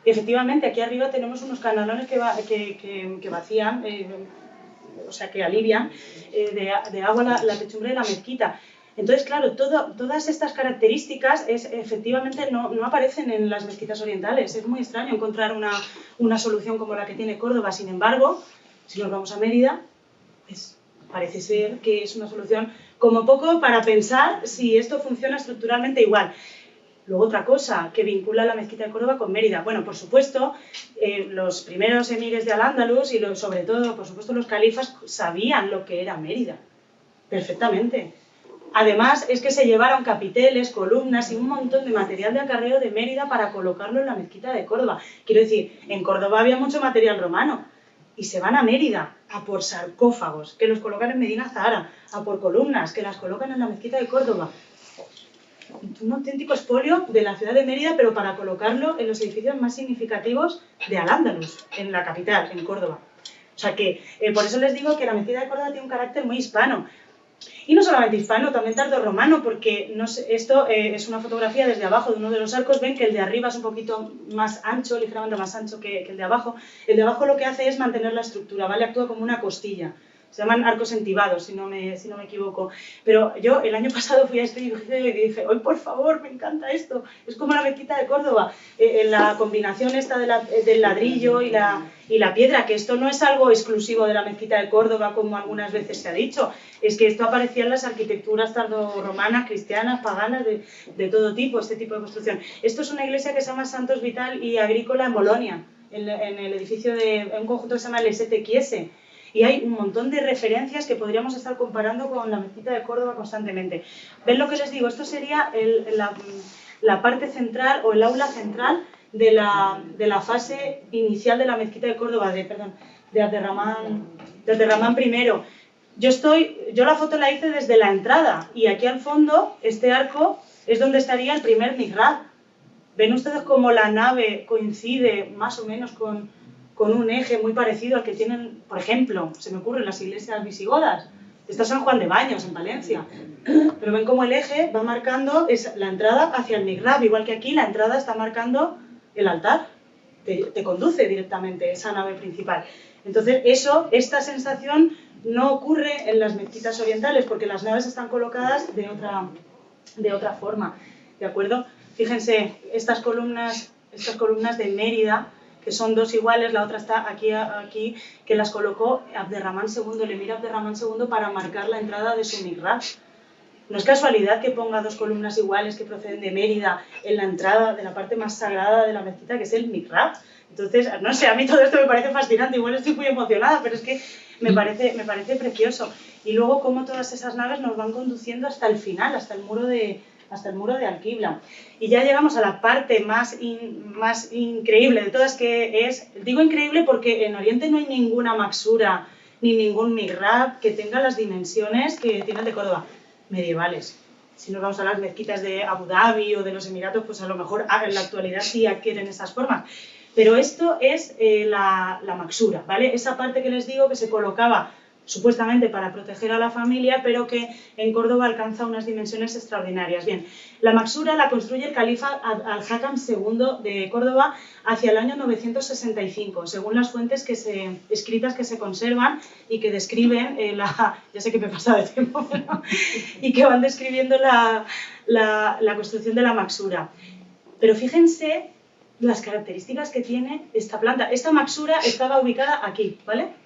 Y efectivamente, aquí arriba tenemos unos canalones que vacían, o sea, que alivian de agua la techumbre de la mezquita. Entonces, claro, todas estas características efectivamente no aparecen en las mezquitas orientales. Es muy extraño encontrar una solución como la que tiene Córdoba. Sin embargo, si nos vamos a Mérida, pues parece ser que es una solución como poco para pensar si esto funciona estructuralmente igual. Luego otra cosa que vincula la mezquita de Córdoba con Mérida. Bueno, por supuesto, los primeros emires de Al-Ándalus y sobre todo, por supuesto, los califas sabían lo que era Mérida, perfectamente. Además, es que se llevaron capiteles, columnas y un montón de material de acarreo de Mérida para colocarlo en la mezquita de Córdoba. Quiero decir, en Córdoba había mucho material romano y se van a Mérida a por sarcófagos, que los colocan en Medina Zahara, a por columnas, que las colocan en la mezquita de Córdoba. Un auténtico expolio de la ciudad de Mérida, pero para colocarlo en los edificios más significativos de Al-Ándalus, en la capital, en Córdoba. O sea que, por eso les digo que la mezquita de Córdoba tiene un carácter muy hispano. Y no solamente hispano, también tardorromano, porque esto es una fotografía desde abajo de uno de los arcos. Ven que el de arriba es un poquito más ancho, ligeramente más ancho que el de abajo. El de abajo lo que hace es mantener la estructura, ¿vale? Actúa como una costilla. Se llaman arcos entibados, si no me equivoco. Pero yo el año pasado fui a este edificio y dije, ¡ay, por favor, me encanta esto! Es como la mezquita de Córdoba. La combinación esta del ladrillo y la piedra, que esto no es algo exclusivo de la mezquita de Córdoba, como algunas veces se ha dicho. Es que esto aparecía en las arquitecturas tardorromanas, cristianas, paganas, de todo tipo, este tipo de construcción. Esto es una iglesia que se llama Santos Vital y Agrícola en Bolonia, en el edificio de un conjunto que se llama Lesete Chiese. Y hay un montón de referencias que podríamos estar comparando con la mezquita de Córdoba constantemente. ¿Ven lo que les digo? Esto sería la parte central o el aula central de la fase inicial de la mezquita de Córdoba, de Abderramán I. Yo la foto la hice desde la entrada y aquí al fondo, este arco, es donde estaría el primer mihrab. ¿Ven ustedes cómo la nave coincide más o menos con un eje muy parecido al que tienen, por ejemplo, se me ocurren las iglesias visigodas? Esta es San Juan de Baños, en Palencia. Pero ven cómo el eje va marcando la entrada hacia el mihrab, igual que aquí la entrada está marcando el altar. Te conduce directamente esa nave principal. Entonces, esta sensación no ocurre en las mezquitas orientales, porque las naves están colocadas de otra forma. ¿De acuerdo? Fíjense, estas columnas de Mérida, que son dos iguales, la otra está aquí, que las colocó Abderramán II, el emir Abderramán II, para marcar la entrada de su mihrab. No es casualidad que ponga dos columnas iguales que proceden de Mérida en la entrada de la parte más sagrada de la mezquita, que es el mihrab. Entonces, no sé, a mí todo esto me parece fascinante, igual estoy muy emocionada, pero es que me parece precioso. Y luego cómo todas esas naves nos van conduciendo hasta el final, hasta el muro de Al-Qibla. Y ya llegamos a la parte más increíble de todas, que es, digo increíble porque en Oriente no hay ninguna maxura ni ningún mihrab que tenga las dimensiones que tiene el de Córdoba, medievales. Si nos vamos a las mezquitas de Abu Dhabi o de los Emiratos, pues a lo mejor en la actualidad sí adquieren esas formas. Pero esto es la maxura, ¿vale? Esa parte que les digo que se colocaba supuestamente para proteger a la familia, pero que en Córdoba alcanza unas dimensiones extraordinarias. Bien, la Maksura la construye el califa Al-Hakam II de Córdoba hacia el año 965, según las fuentes escritas que se conservan y que describen ya sé que me he pasado de tiempo, ¿no? Y que van describiendo la construcción de la Maksura. Pero fíjense las características que tiene esta planta. Esta Maksura estaba ubicada aquí, ¿vale?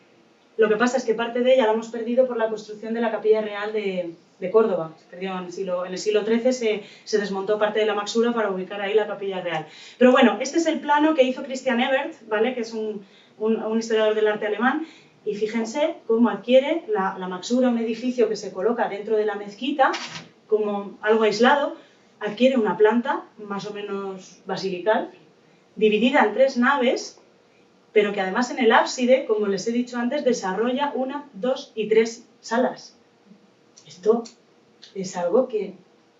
Lo que pasa es que parte de ella la hemos perdido por la construcción de la Capilla Real de Córdoba. Se perdió en el siglo XIII, se desmontó parte de la Maksura para ubicar ahí la Capilla Real. Pero bueno, este es el plano que hizo Christian Ebert, ¿vale? Que es un historiador del arte alemán, y fíjense cómo adquiere la Maksura, un edificio que se coloca dentro de la mezquita, como algo aislado, adquiere una planta más o menos basilical, dividida en 3 naves, pero que además en el ábside, como les he dicho antes, desarrolla 1, 2 y 3 salas. Esto es algo que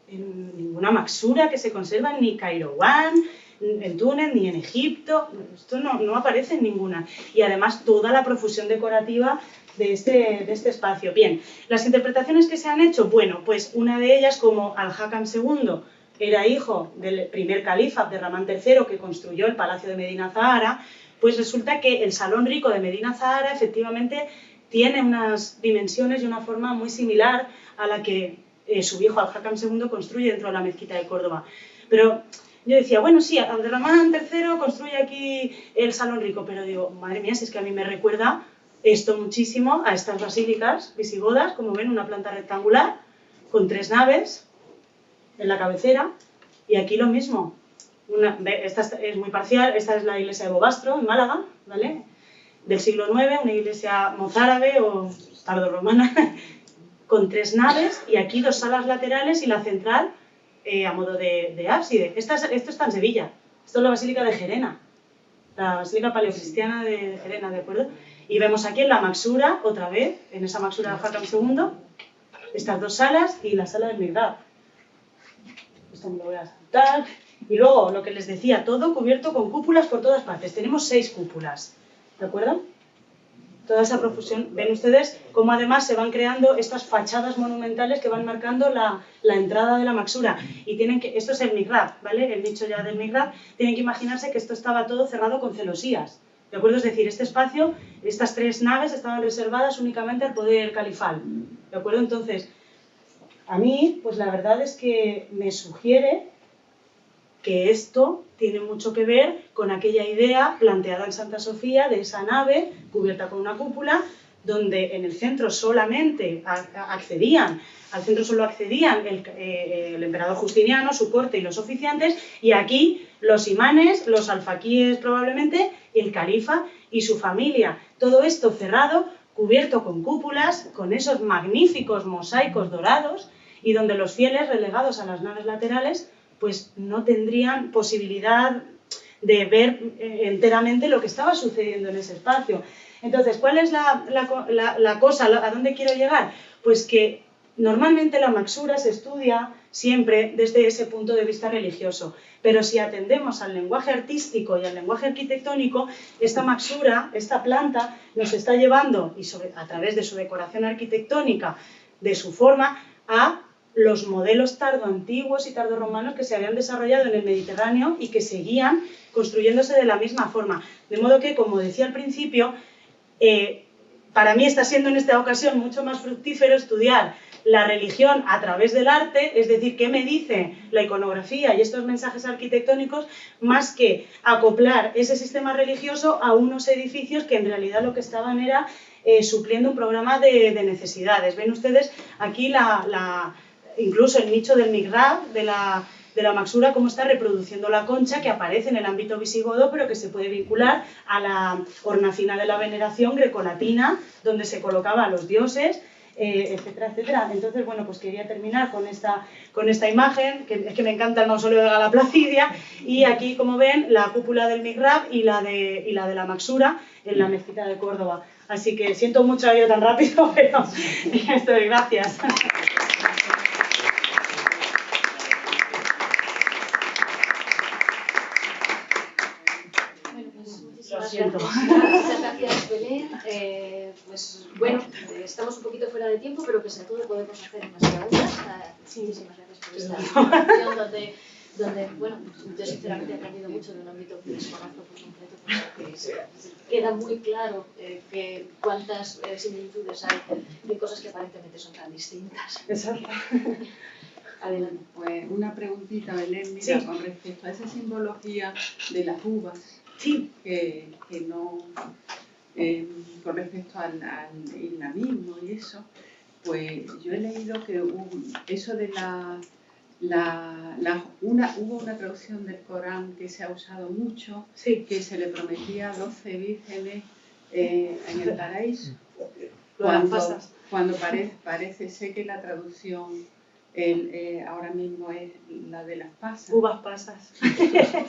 en ninguna Maksura que se conserva, ni Kairouan, en Túnez, ni en Egipto, esto no aparece en ninguna. Y además toda la profusión decorativa de este espacio. Bien, las interpretaciones que se han hecho, bueno, pues una de ellas, como Al-Hakam II era hijo del primer califa, Abderramán III, que construyó el Palacio de Medina Zahara, pues resulta que el Salón Rico de Medina Zahara efectivamente tiene unas dimensiones y una forma muy similar a la que su hijo Al-Hakam II construye dentro de la mezquita de Córdoba. Pero yo decía, bueno, sí, Abderramán III construye aquí el Salón Rico, pero digo, madre mía, si es que a mí me recuerda esto muchísimo a estas basílicas visigodas, como ven, una planta rectangular con 3 naves en la cabecera, y aquí lo mismo. Esta es muy parcial, esta es la iglesia de Bobastro, en Málaga, ¿vale? Del siglo IX, una iglesia mozárabe o tardorromana, con 3 naves, y aquí 2 salas laterales y la central a modo de ábside. Esto está en Sevilla, esto es la Basílica de Gerena, la Basílica Paleocristiana de Gerena, ¿de acuerdo? Y vemos aquí en la Maksura, otra vez, en esa Maksura de Al-Hakam II, estas 2 salas y la sala del Mihrab. Esto me lo voy a saltar. Y luego, lo que les decía, todo cubierto con cúpulas por todas partes. Tenemos 6 cúpulas, ¿de acuerdo? Toda esa profusión. Ven ustedes cómo además se van creando estas fachadas monumentales que van marcando la entrada de la Maksura. Y esto es el Mihrab, ¿vale? El nicho ya del Mihrab. Tienen que imaginarse que esto estaba todo cerrado con celosías, ¿de acuerdo? Es decir, este espacio, estas 3 naves estaban reservadas únicamente al poder califal, ¿de acuerdo? Entonces, a mí, pues la verdad es que me sugiere que esto tiene mucho que ver con aquella idea planteada en Santa Sofía de esa nave cubierta con una cúpula, donde en el centro solamente accedían el emperador Justiniano, su corte y los oficiantes, y aquí los imanes, los alfaquíes probablemente, el califa y su familia. Todo esto cerrado, cubierto con cúpulas, con esos magníficos mosaicos dorados, y donde los fieles relegados a las naves laterales pues no tendrían posibilidad de ver enteramente lo que estaba sucediendo en ese espacio. Entonces, ¿cuál es la cosa? ¿A dónde quiero llegar? Pues que normalmente la Maksura se estudia siempre desde ese punto de vista religioso, pero si atendemos al lenguaje artístico y al lenguaje arquitectónico, esta Maksura, esta planta, nos está llevando, a través de su decoración arquitectónica, de su forma, a los modelos tardoantiguos y tardorromanos que se habían desarrollado en el Mediterráneo y que seguían construyéndose de la misma forma. De modo que, como decía al principio, para mí está siendo en esta ocasión mucho más fructífero estudiar la religión a través del arte, es decir, qué me dice la iconografía y estos mensajes arquitectónicos, más que acoplar ese sistema religioso a unos edificios que en realidad lo que estaban era supliendo un programa de necesidades. Ven ustedes aquí incluso el nicho del Mihrab, de la Maksura, cómo está reproduciendo la concha que aparece en el ámbito visigodo, pero que se puede vincular a la hornacina de la veneración grecolatina, donde se colocaba a los dioses, etcétera, etcétera. Entonces, bueno, pues quería terminar con esta imagen, que es que me encanta el mausoleo de Gala Placidia, y aquí, como ven, la cúpula del Mihrab y la de la Maksura en la mezquita de Córdoba. Así que siento mucho haber ido tan rápido, pero estoy, gracias. Muchas gracias, Belinda. Belén. Pues bueno, estamos un poquito fuera de tiempo, pero pese a todo podemos hacer unas preguntas. Muchísimas gracias por esta presentación donde, bueno, yo sinceramente he aprendido mucho de un ámbito que desconozco por completo, porque queda muy claro que cuántas similitudes hay de cosas que aparentemente son tan distintas. Exacto. Adelante. Pues una preguntita, Belén, mira, Sí. con respecto a esa simbología de las uvas, Sí. que no, con respecto al islamismo y eso, pues yo he leído que eso de hubo una traducción del Corán que se ha usado mucho, Sí. que se le prometía 12 vírgenes en el paraíso. Las pasas. Cuando parece ser que la traducción ahora mismo es la de las pasas. Uvas pasas.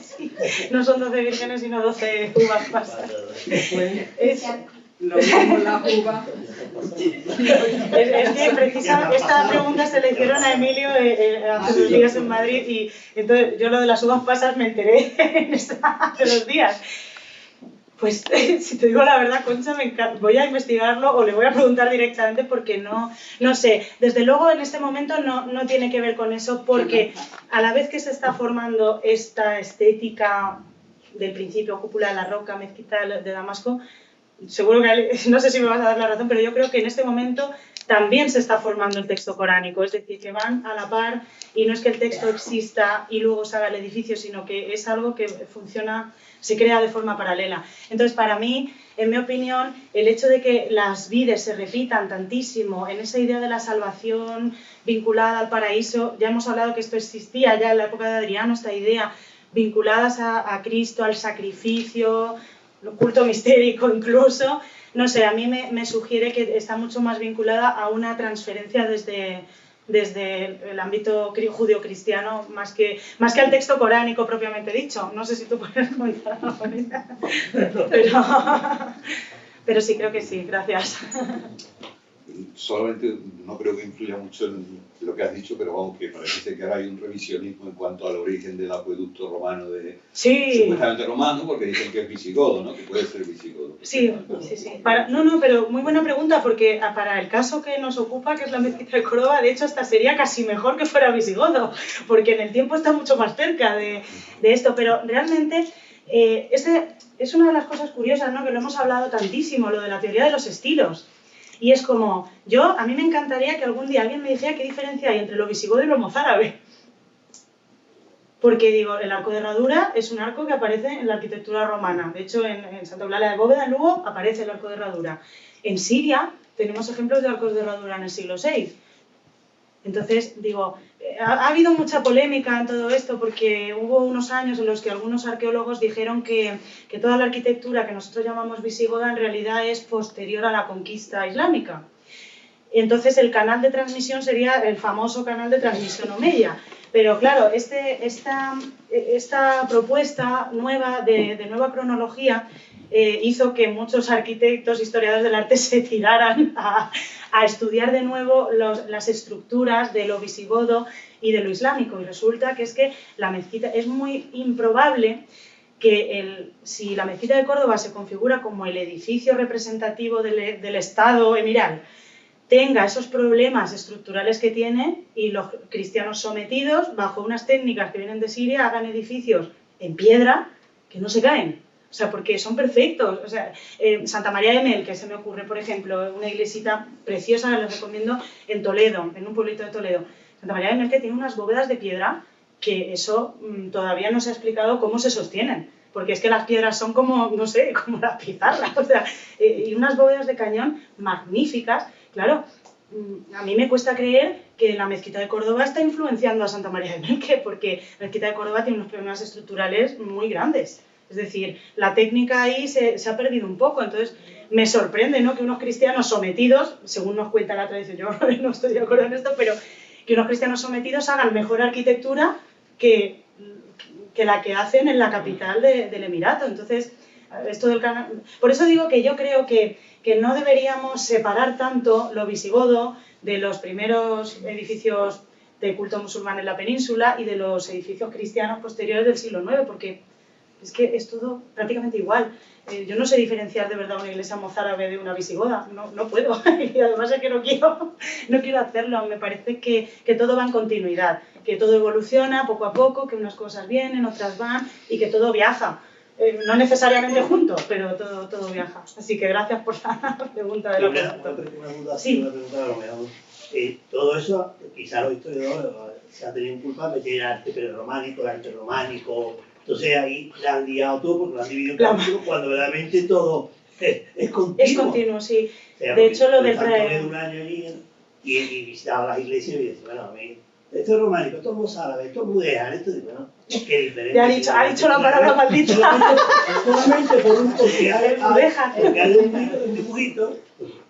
Sí. No son 12 vírgenes, sino 12 uvas pasas. Pues, lo mismo las uvas. Es que precisamente esta pregunta se le hicieron a Emilio hace unos días en Madrid y entonces yo lo de las uvas pasas me enteré hace 2 días. Pues si te digo la verdad, Concha, voy a investigarlo o le voy a preguntar directamente porque no sé. Desde luego en este momento no tiene que ver con eso porque a la vez que se está formando esta estética del principio, cúpula de la roca, mezquita de Damasco, seguro que no sé si me vas a dar la razón, pero yo creo que en este momento también se está formando el texto coránico, es decir, que van a la par y no es que el texto exista y luego se haga el edificio, sino que es algo que funciona, se crea de forma paralela. Entonces, para mí, en mi opinión, el hecho de que las vides se repitan tantísimo en esa idea de la salvación vinculada al paraíso, ya hemos hablado que esto existía ya en la época de Adriano, esta idea vinculadas a Cristo, al sacrificio, el culto mistérico incluso, no sé, a mí me sugiere que está mucho más vinculada a una transferencia desde el ámbito judío-cristiano más que al texto coránico propiamente dicho. No sé si tú puedes comentar algo con ella, pero sí, creo que sí, gracias. Solamente no creo que influya mucho en lo que has dicho, pero vamos, que parece que ahora hay un revisionismo en cuanto al origen del acueducto romano, sí. Supuestamente romano, porque dicen que es visigodo, ¿no? Que puede ser visigodo. Sí. Pero muy buena pregunta, porque para el caso que nos ocupa, que es la mezquita de Córdoba, de hecho hasta sería casi mejor que fuera visigodo, porque en el tiempo está mucho más cerca de esto, pero realmente es una de las cosas curiosas, ¿no? Que lo hemos hablado tantísimo, lo de la teoría de los estilos. Y es como, a mí me encantaría que algún día alguien me dijera qué diferencia hay entre lo visigodo y lo mozárabe. Porque digo, el arco de herradura es un arco que aparece en la arquitectura romana. De hecho, en Santa Eulalia de Bóveda, en Lugo, aparece el arco de herradura. En Siria tenemos ejemplos de arcos de herradura en el siglo VI. Entonces, digo, ha habido mucha polémica en todo esto porque hubo unos años en los que algunos arqueólogos dijeron que toda la arquitectura que nosotros llamamos visigoda en realidad es posterior a la conquista islámica. Entonces el canal de transmisión sería el famoso canal de transmisión omeya. Pero claro, esta propuesta nueva de nueva cronología hizo que muchos arquitectos, historiadores del arte se tiraran a estudiar de nuevo las estructuras de lo visigodo y de lo islámico. Y resulta que es que la mezquita es muy improbable que si la mezquita de Córdoba se configura como el edificio representativo del Estado emiral, tenga esos problemas estructurales que tiene y los cristianos sometidos, bajo unas técnicas que vienen de Siria, hagan edificios en piedra que no se caen. O sea, porque son perfectos. O sea, Santa María de Mel, que se me ocurre, por ejemplo, una iglesita preciosa, les recomiendo, en Toledo, en un pueblito de Toledo. Santa María de Mel que tiene unas bóvedas de piedra que eso todavía no se ha explicado cómo se sostienen. Porque es que las piedras son como, no sé, como las pizarras. O sea, y unas bóvedas de cañón magníficas. Claro, a mí me cuesta creer que la mezquita de Córdoba está influenciando a Santa María de Melque, porque la mezquita de Córdoba tiene unos problemas estructurales muy grandes. Es decir, la técnica ahí se ha perdido un poco. Entonces, me sorprende, ¿no?, que unos cristianos sometidos, según nos cuenta la tradición, yo no estoy de acuerdo en esto, pero que unos cristianos sometidos hagan mejor arquitectura que la que hacen en la capital del Emirato. Entonces, esto del canal... Por eso digo que yo creo que no deberíamos separar tanto lo visigodo de los primeros edificios de culto musulmán en la península y de los edificios cristianos posteriores del siglo IX, porque Es que es todo prácticamente igual. Yo no sé diferenciar de verdad una iglesia mozárabe de una visigoda, no puedo. Y además es que no quiero hacerlo. Me parece que todo va en continuidad, que todo evoluciona poco a poco, que unas cosas vienen, otras van y que todo viaja. No necesariamente juntos, pero todo viaja. Así que gracias por la pregunta de la pregunta. Una duda, Sí. una pregunta a lo mejor. Todo eso, quizá los historiadores se ha tenido en culpa de meter arte prerrománico, el arte románico. Entonces ahí la han liado todo porque lo han dividido en capítulos cuando realmente todo es continuo. Es continuo, sí. O sea, De hecho, lo del de un año allí y visitaba las iglesias y decía, bueno, a mí, esto es románico, esto es mozárabe, esto es mudéjar, esto es bueno, qué diferente. Ya ha dicho la palabra maldita. Solamente por un porque hay un dibujito.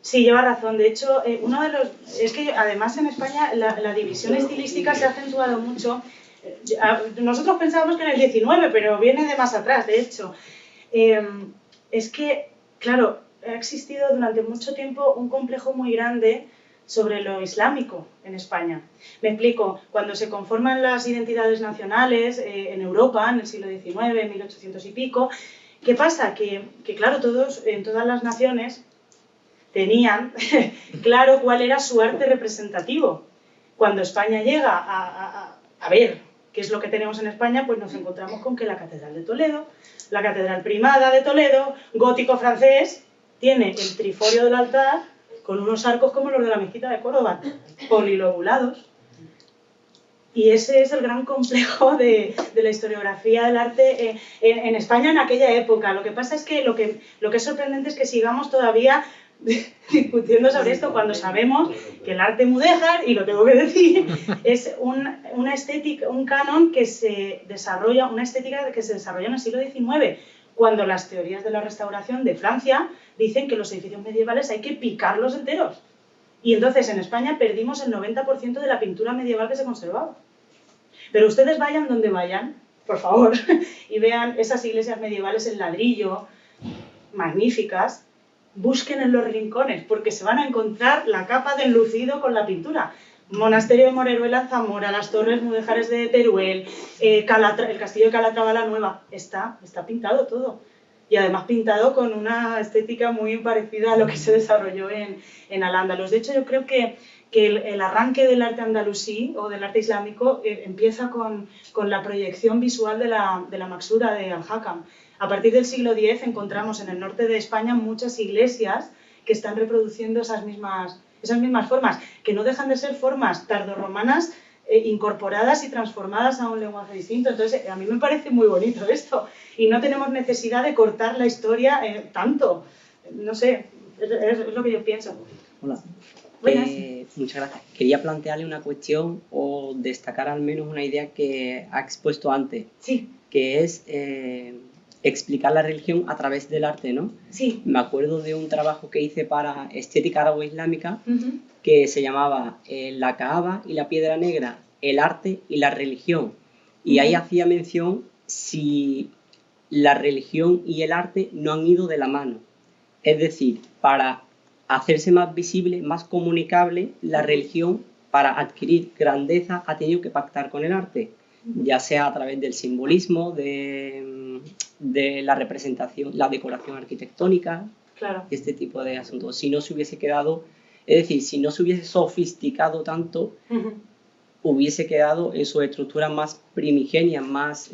Sí, lleva razón. De hecho, uno de los... Es que además en España la división estilística se ha acentuado mucho. Nosotros pensábamos que en el 19, pero viene de más atrás, de hecho. Es que, claro, ha existido durante mucho tiempo un complejo muy grande sobre lo islámico en España. Me explico, cuando se conforman las identidades nacionales en Europa, en el siglo XIX, 1800 y pico, ¿qué pasa? Que claro, todos, en todas las naciones tenían claro cuál era su arte representativo. Cuando España llega a ver qué es lo que tenemos en España, pues nos encontramos con que la Catedral de Toledo, la Catedral Primada de Toledo, gótico francés, tiene el triforio del altar con unos arcos como los de la mezquita de Córdoba, polilobulados. Y ese es el gran complejo de la historiografía del arte en España en aquella época. Lo que pasa es que lo que es sorprendente es que sigamos todavía discutiendo sobre esto cuando sabemos que el arte mudéjar, y lo tengo que decir, es una estética, un canon que se desarrolla, una estética que se desarrolla en el siglo XIX, cuando las teorías de la restauración de Francia dicen que los edificios medievales hay que picarlos enteros. Y entonces en España perdimos el 90% de la pintura medieval que se conservaba. Pero ustedes vayan donde vayan, por favor, y vean esas iglesias medievales en ladrillo, magníficas, busquen en los rincones, porque se van a encontrar la capa de enlucido con la pintura. Monasterio de Moreruela en Zamora, las torres mudéjares de Teruel, el castillo de Calatrava la Nueva, está pintado todo. Y además pintado con una estética muy parecida a lo que se desarrolló en Al-Ándalus. De hecho, yo creo que el arranque del arte andalusí o del arte islámico empieza con la proyección visual de la Maksura de Al-Hakam. A partir del siglo X encontramos en el norte de España muchas iglesias que están reproduciendo esas mismas formas, que no dejan de ser formas tardorromanas incorporadas y transformadas a un lenguaje distinto. Entonces, a mí me parece muy bonito esto. Y no tenemos necesidad de cortar la historia tanto. No sé, es lo que yo pienso. Hola. Muchas gracias. Quería plantearle una cuestión o destacar al menos una idea que ha expuesto antes. Sí. Que es explicar la religión a través del arte, ¿no? Sí. Me acuerdo de un trabajo que hice para Estética Árabe-Islámica que se llamaba La Kaaba y la Piedra Negra, el arte y la religión. Y ahí hacía mención si la religión y el arte no han ido de la mano. Es decir, para hacerse más visible, más comunicable, la religión, para adquirir grandeza, ha tenido que pactar con el arte, ya sea a través del simbolismo, de la representación, la decoración arquitectónica, claro, este tipo de asuntos. Si no se hubiese quedado, es decir, si no se hubiese sofisticado tanto, hubiese quedado en sus estructuras más primigenias, más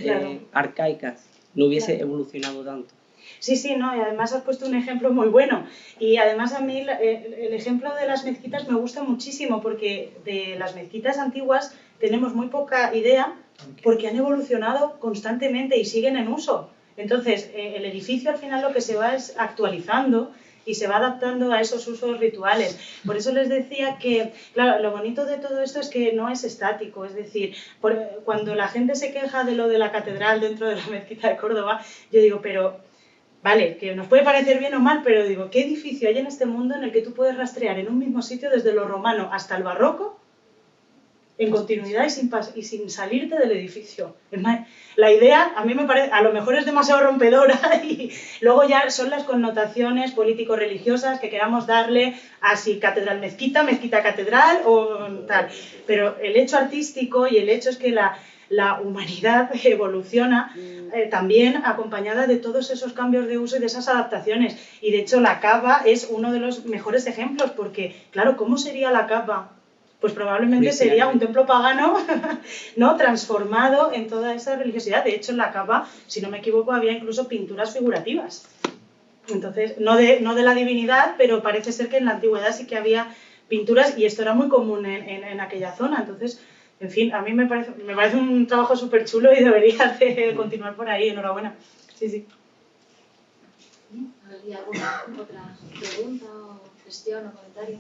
arcaicas, no hubiese evolucionado tanto. Sí, sí, no, y además has puesto un ejemplo muy bueno. Y además a mí el ejemplo de las mezquitas me gusta muchísimo, porque de las mezquitas antiguas tenemos muy poca idea, porque han evolucionado constantemente y siguen en uso. Entonces, el edificio al final lo que se va es actualizando y se va adaptando a esos usos rituales. Por eso les decía que, claro, lo bonito de todo esto es que no es estático. Es decir, cuando la gente se queja de lo de la catedral dentro de la mezquita de Córdoba, yo digo, pero vale, que nos puede parecer bien o mal, pero digo, ¿qué edificio hay en este mundo en el que tú puedes rastrear en un mismo sitio desde lo romano hasta el barroco en continuidad y sin salirte del edificio. Es más, la idea a mí me parece, a lo mejor es demasiado rompedora y luego ya son las connotaciones político-religiosas que queramos darle a si catedral mezquita, mezquita catedral o tal. Pero el hecho artístico y el hecho es que la humanidad evoluciona también acompañada de todos esos cambios de uso y de esas adaptaciones. Y de hecho la Kaaba es uno de los mejores ejemplos porque, claro, ¿cómo sería la Kaaba? Pues probablemente sería un templo pagano, ¿no?, transformado en toda esa religiosidad. De hecho, en la Kaaba, si no me equivoco, había incluso pinturas figurativas. Entonces, no de la divinidad, pero parece ser que en la antigüedad sí que había pinturas y esto era muy común en aquella zona. Entonces, en fin, a mí me parece un trabajo súper chulo y debería de continuar por ahí. Enhorabuena. Sí, sí. ¿Hay alguna otra pregunta o cuestión o comentario?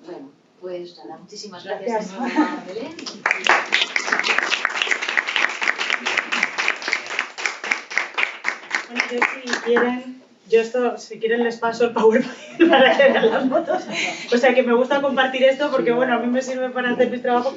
Bueno, pues nada, muchísimas gracias de nuevo a Belén. Bueno, si quieren les paso el PowerPoint para que vean las fotos. O sea que me gusta compartir esto porque bueno, a mí me sirve para hacer mis trabajos.